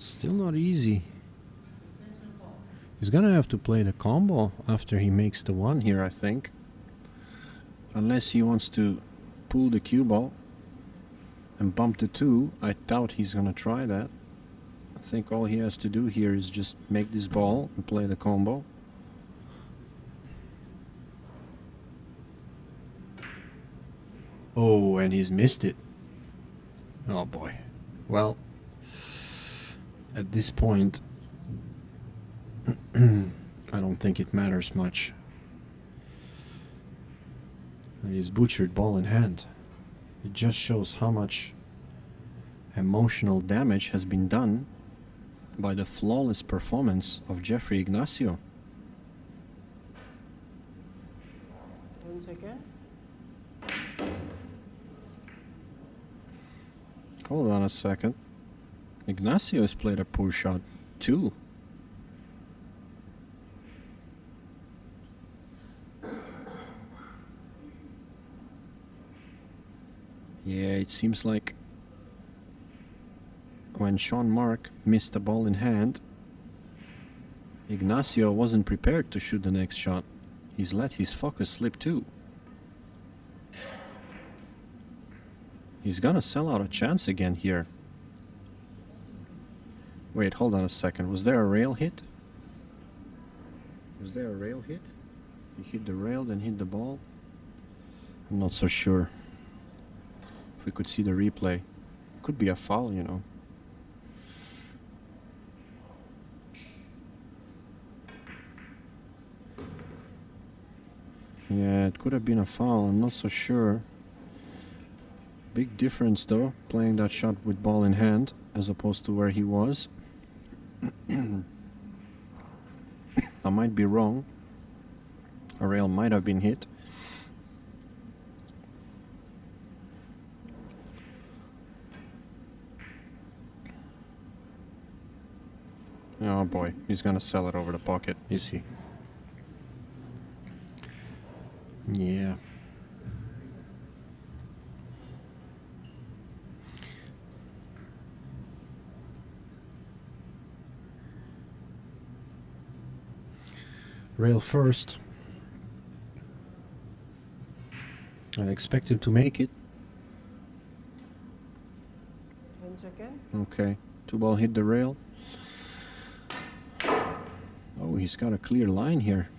Still not easy. He's gonna have to play the combo after he makes the 1 here, I think. Unless he wants to pull the cue ball and bump the 2. I doubt he's gonna try that. I think all he has to do here is just make this ball and play the combo. Oh, and he's missed it. Oh boy. Well, at this point, I don't think it matters much. And he's butchered ball in hand. It just shows how much emotional damage has been done by the flawless performance of Jeffrey Ignacio. 10 seconds. Hold on a second. Ignacio has played a poor shot too. Yeah, it seems like when Sean Mark missed the ball in hand, Ignacio wasn't prepared to shoot the next shot. He's let his focus slip too. He's gonna sell out a chance again here. Wait, hold on a second. Was there a rail hit? Was there a rail hit? He hit the rail, then hit the ball? I'm not so sure. If we could see the replay. Could be a foul, you know. Yeah, it could have been a foul. I'm not so sure. Big difference though, playing that shot with ball in hand as opposed to where he was. I might be wrong. A rail might have been hit. Oh boy, he's gonna sell it over the pocket, is he? Yeah. Rail first. I expect him to make it. 10 seconds. Okay, 2 ball hit the rail. Oh, he's got a clear line here.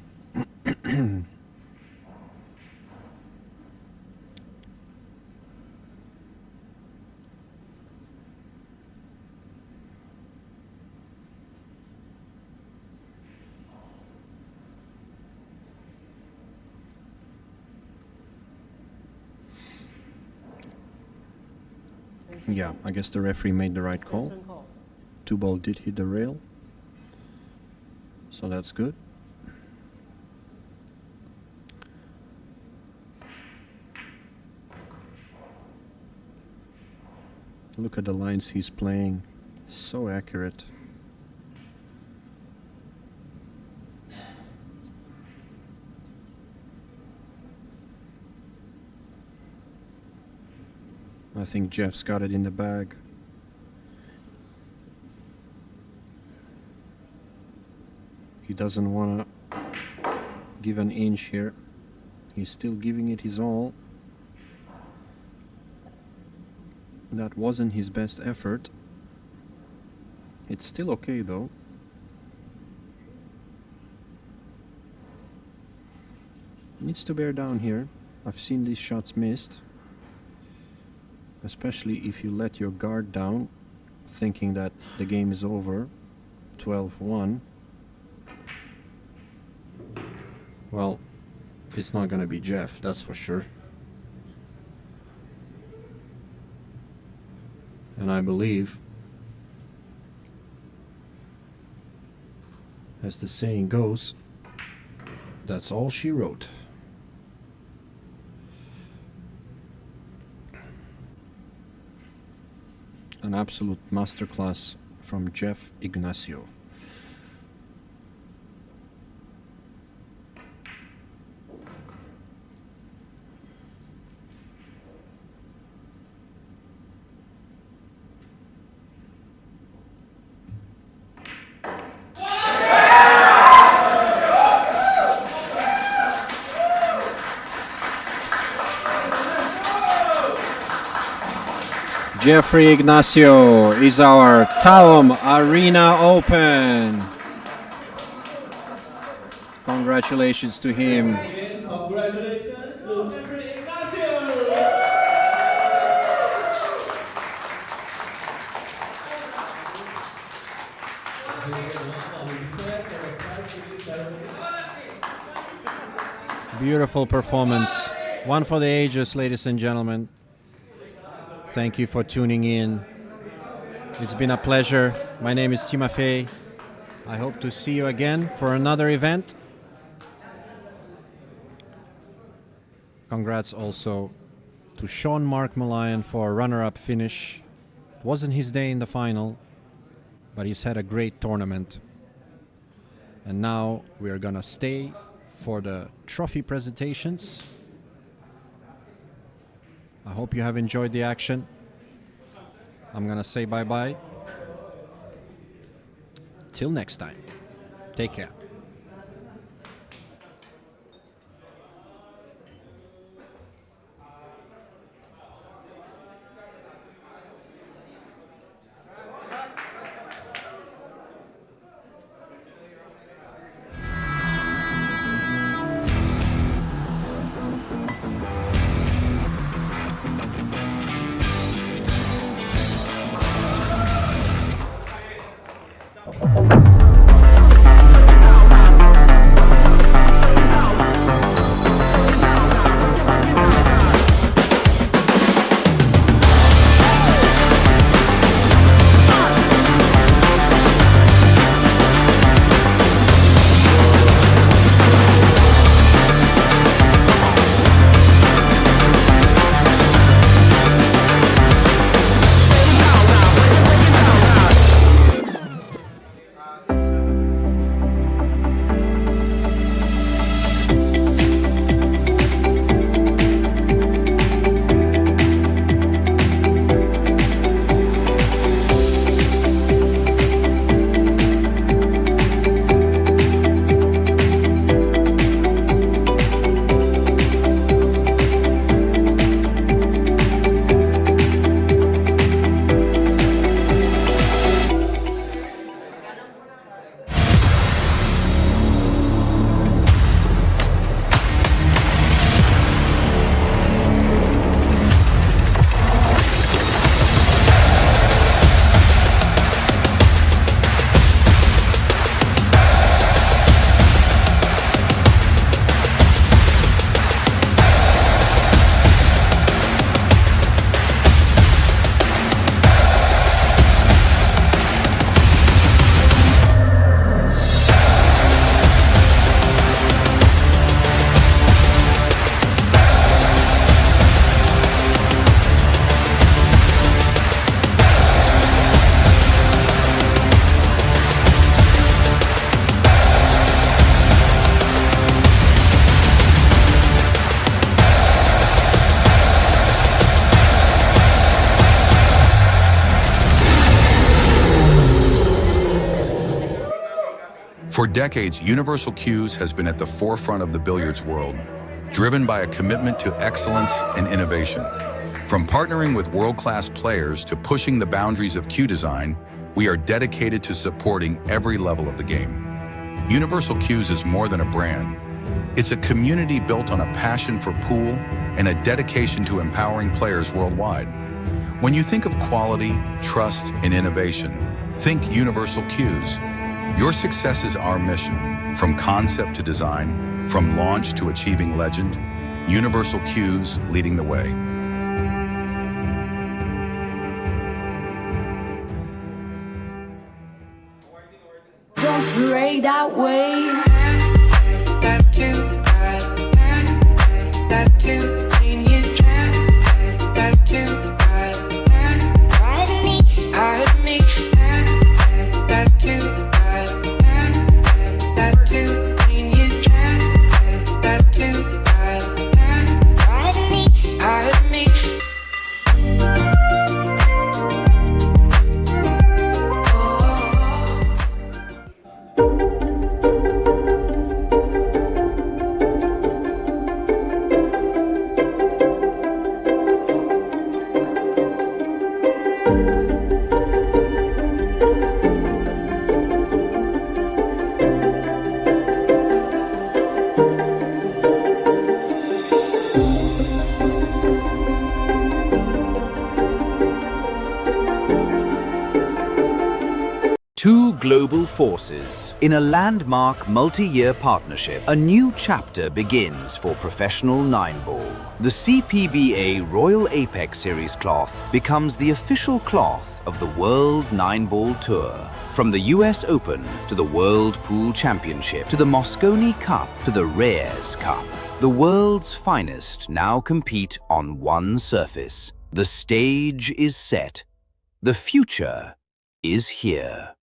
Yeah, I guess the referee made the right call. 2 ball did hit the rail. So that's good. Look at the lines he's playing. So accurate. I think Jeff's got it in the bag. He doesn't want to give an inch here. He's still giving it his all. That wasn't his best effort. It's still okay though. Needs to bear down here. I've seen these shots missed. Especially if you let your guard down, thinking that the game is over. 12-1. Well, it's not gonna be Jeff, that's for sure. And I believe, as the saying goes, that's all she wrote. An absolute masterclass from Jeff Ignacio. Jeffrey Ignacio is our TAOM Arena Open. Congratulations to him. Again, congratulations to Jeffrey Ignacio. Beautiful performance. One for the ages, ladies and gentlemen. Thank you for tuning in. It's been a pleasure. My name is Timofey. I hope to see you again for another event. Congrats also to Sean Mark Malayan for a runner-up finish. It wasn't his day in the final, but he's had a great tournament. And now we are gonna stay for the trophy presentations. I hope you have enjoyed the action. I'm gonna say bye-bye. Till next time. Take care. For decades, Universal Cues has been at the forefront of the billiards world, driven by a commitment to excellence and innovation. From partnering with world-class players to pushing the boundaries of cue design, we are dedicated to supporting every level of the game. Universal Cues is more than a brand. It's a community built on a passion for pool and a dedication to empowering players worldwide. When you think of quality, trust, and innovation, think Universal Cues. Your success is our mission. From concept to design, from launch to achieving legend, Universal Cues leading the way. Don't break that way. That too, that too, when you try, that too, pardon me, that too, when you try, that too, pardon me. Two global forces. In a landmark multi-year partnership, a new chapter begins for professional 9-ball. The CPBA Royal Apex Series cloth becomes the official cloth of the World 9-Ball Tour. From the US Open to the World Pool Championship to the Mosconi Cup to the Reyes Cup, the world's finest now compete on one surface. The stage is set. The future is here.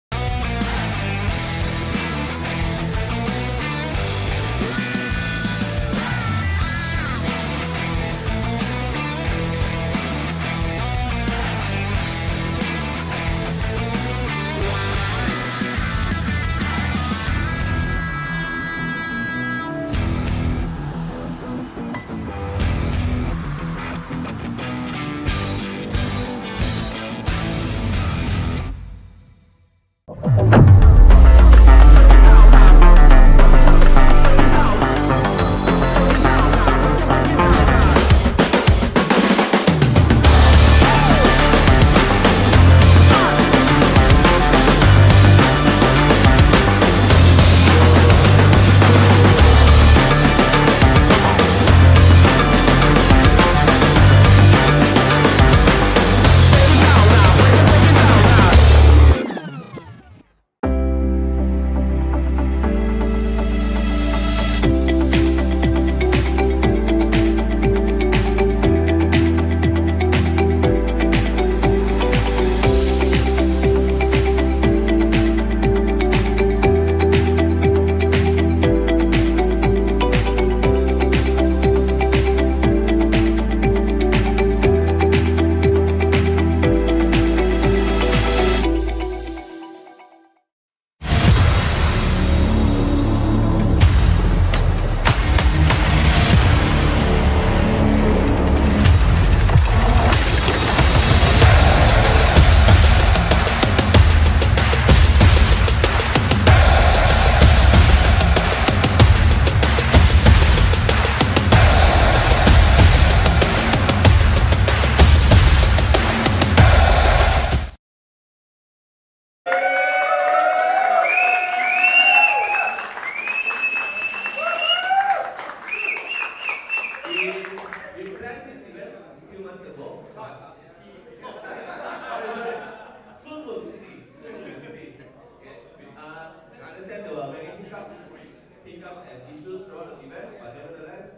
hiccups and issues throughout the event, but nevertheless,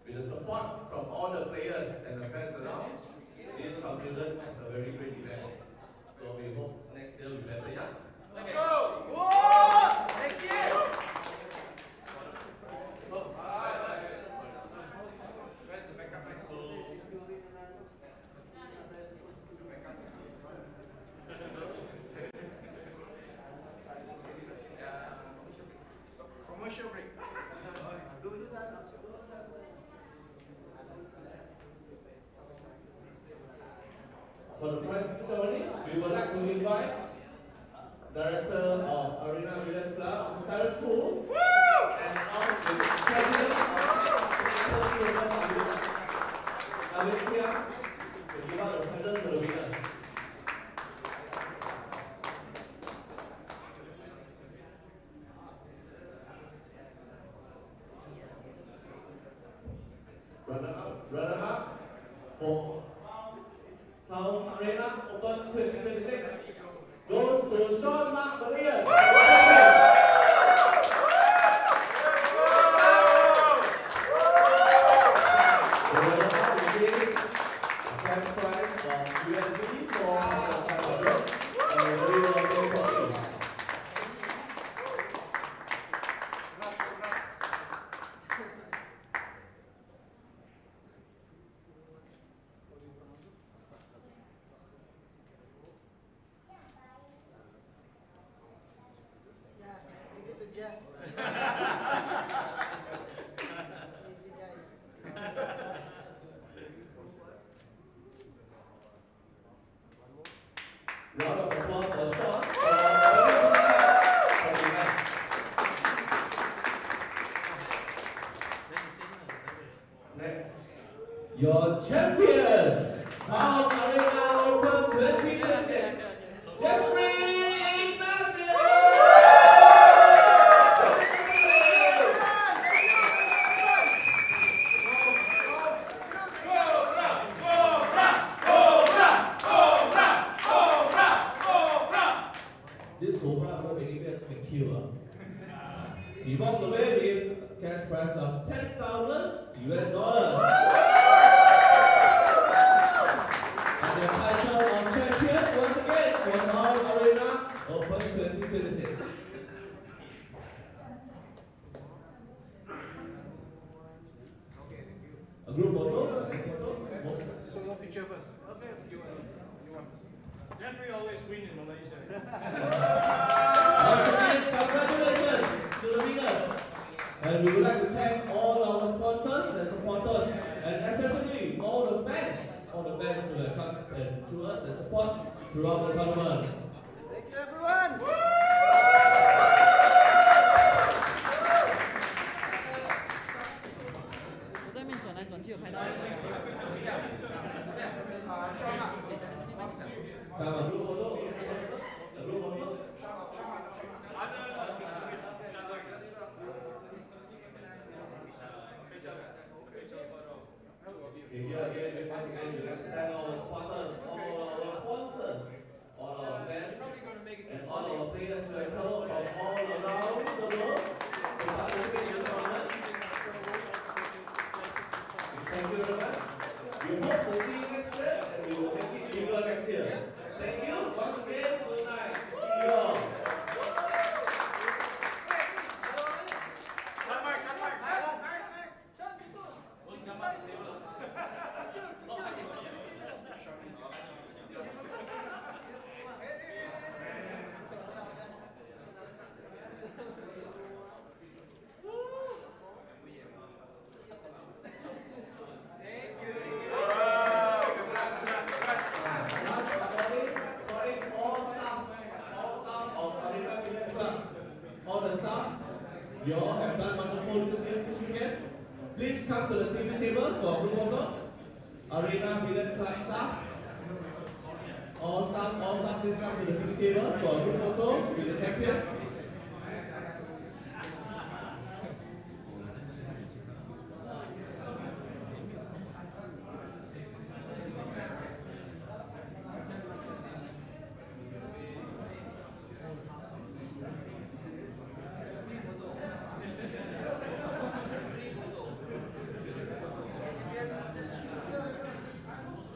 with the support from all the players and the fans around, it is concluded as a very great event. So we hope next year will be better, yeah? Let's go! Whoa! Thank you! Where's the backup mic? For the prize ceremony, we would like to invite Director of Arena Village Club, Mr. Cyrus Fu, and all the President of Alicia to give out the presents to the winners. Runner-up for TAOM Arena Open 2026 goes to Sean Mark Maria. The runner-up receives a cash prize of USD for the title and a very well for him. Yeah, give it to Jeff. Easy guy. Round of applause for Sean. Next, your champion, TAOM Arena Open 2026, Jeffrey Ignacio. This Cobra from anywhere can kill her. He walks away with cash prize of $10,000 US. And the title of champion once again for TAOM Arena Open 2026. A group photo? Solo picture first. Okay. You want first. Jeffrey always win in Malaysia. Once again, congratulations to the winners. And we would like to thank all our sponsors and supporters, and especially all the fans who have come to us and support throughout the tournament. Thank you, everyone. Come on, group photo. A group photo. Here again, once again, we like to thank all our supporters, all our sponsors, all our fans, and all our players who have come from all around the world to participate in this tournament. Thank you very much. We hope to see you next year, and we will make it bigger next year. Thank you once again. Good night. See you all. All the staff, you all have done wonderful this weekend. Please come to the TV table for group photo. Arena Village Club staff. All staff, please come to the TV table for group photo with the champion.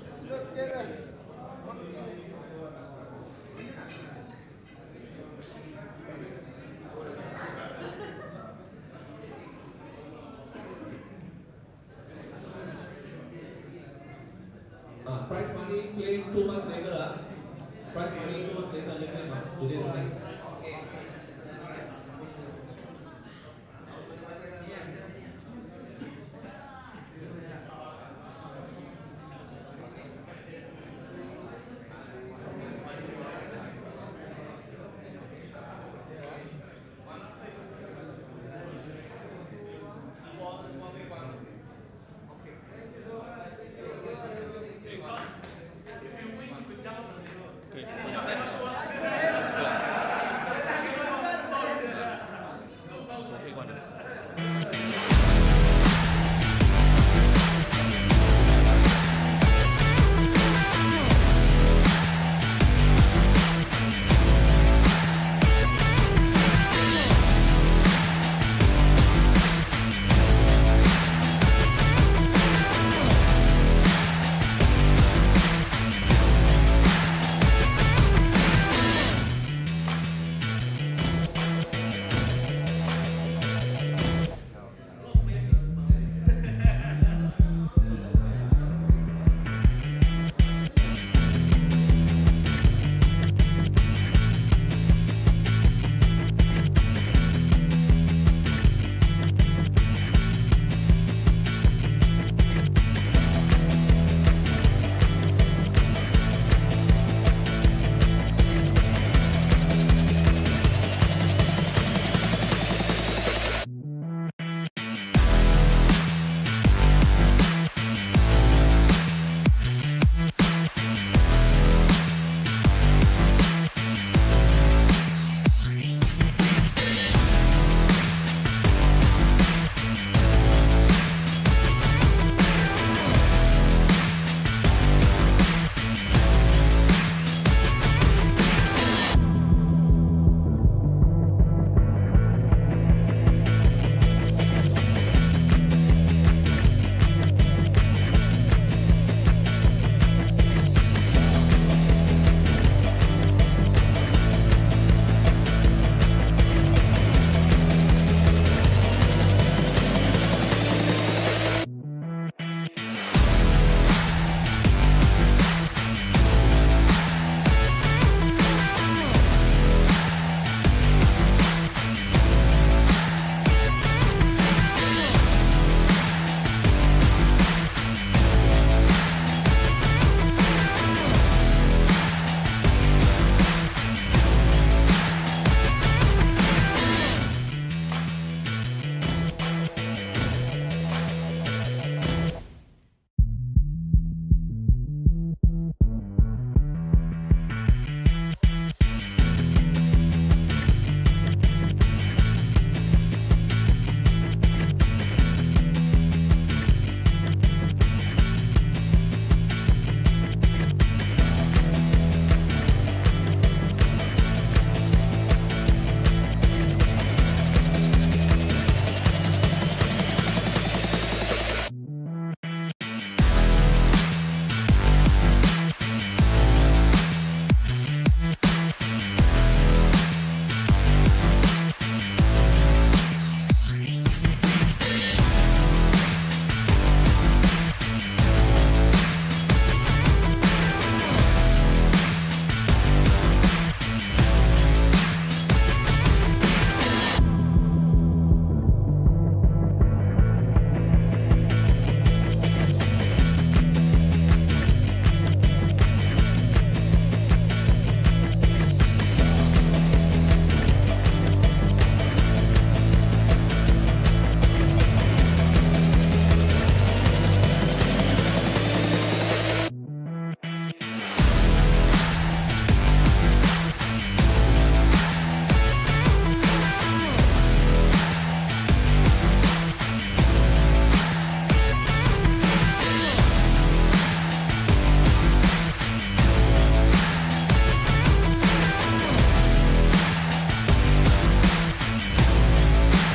Let's go together. Prize money claim 2 months later. Prize money 2 months later, they claim today.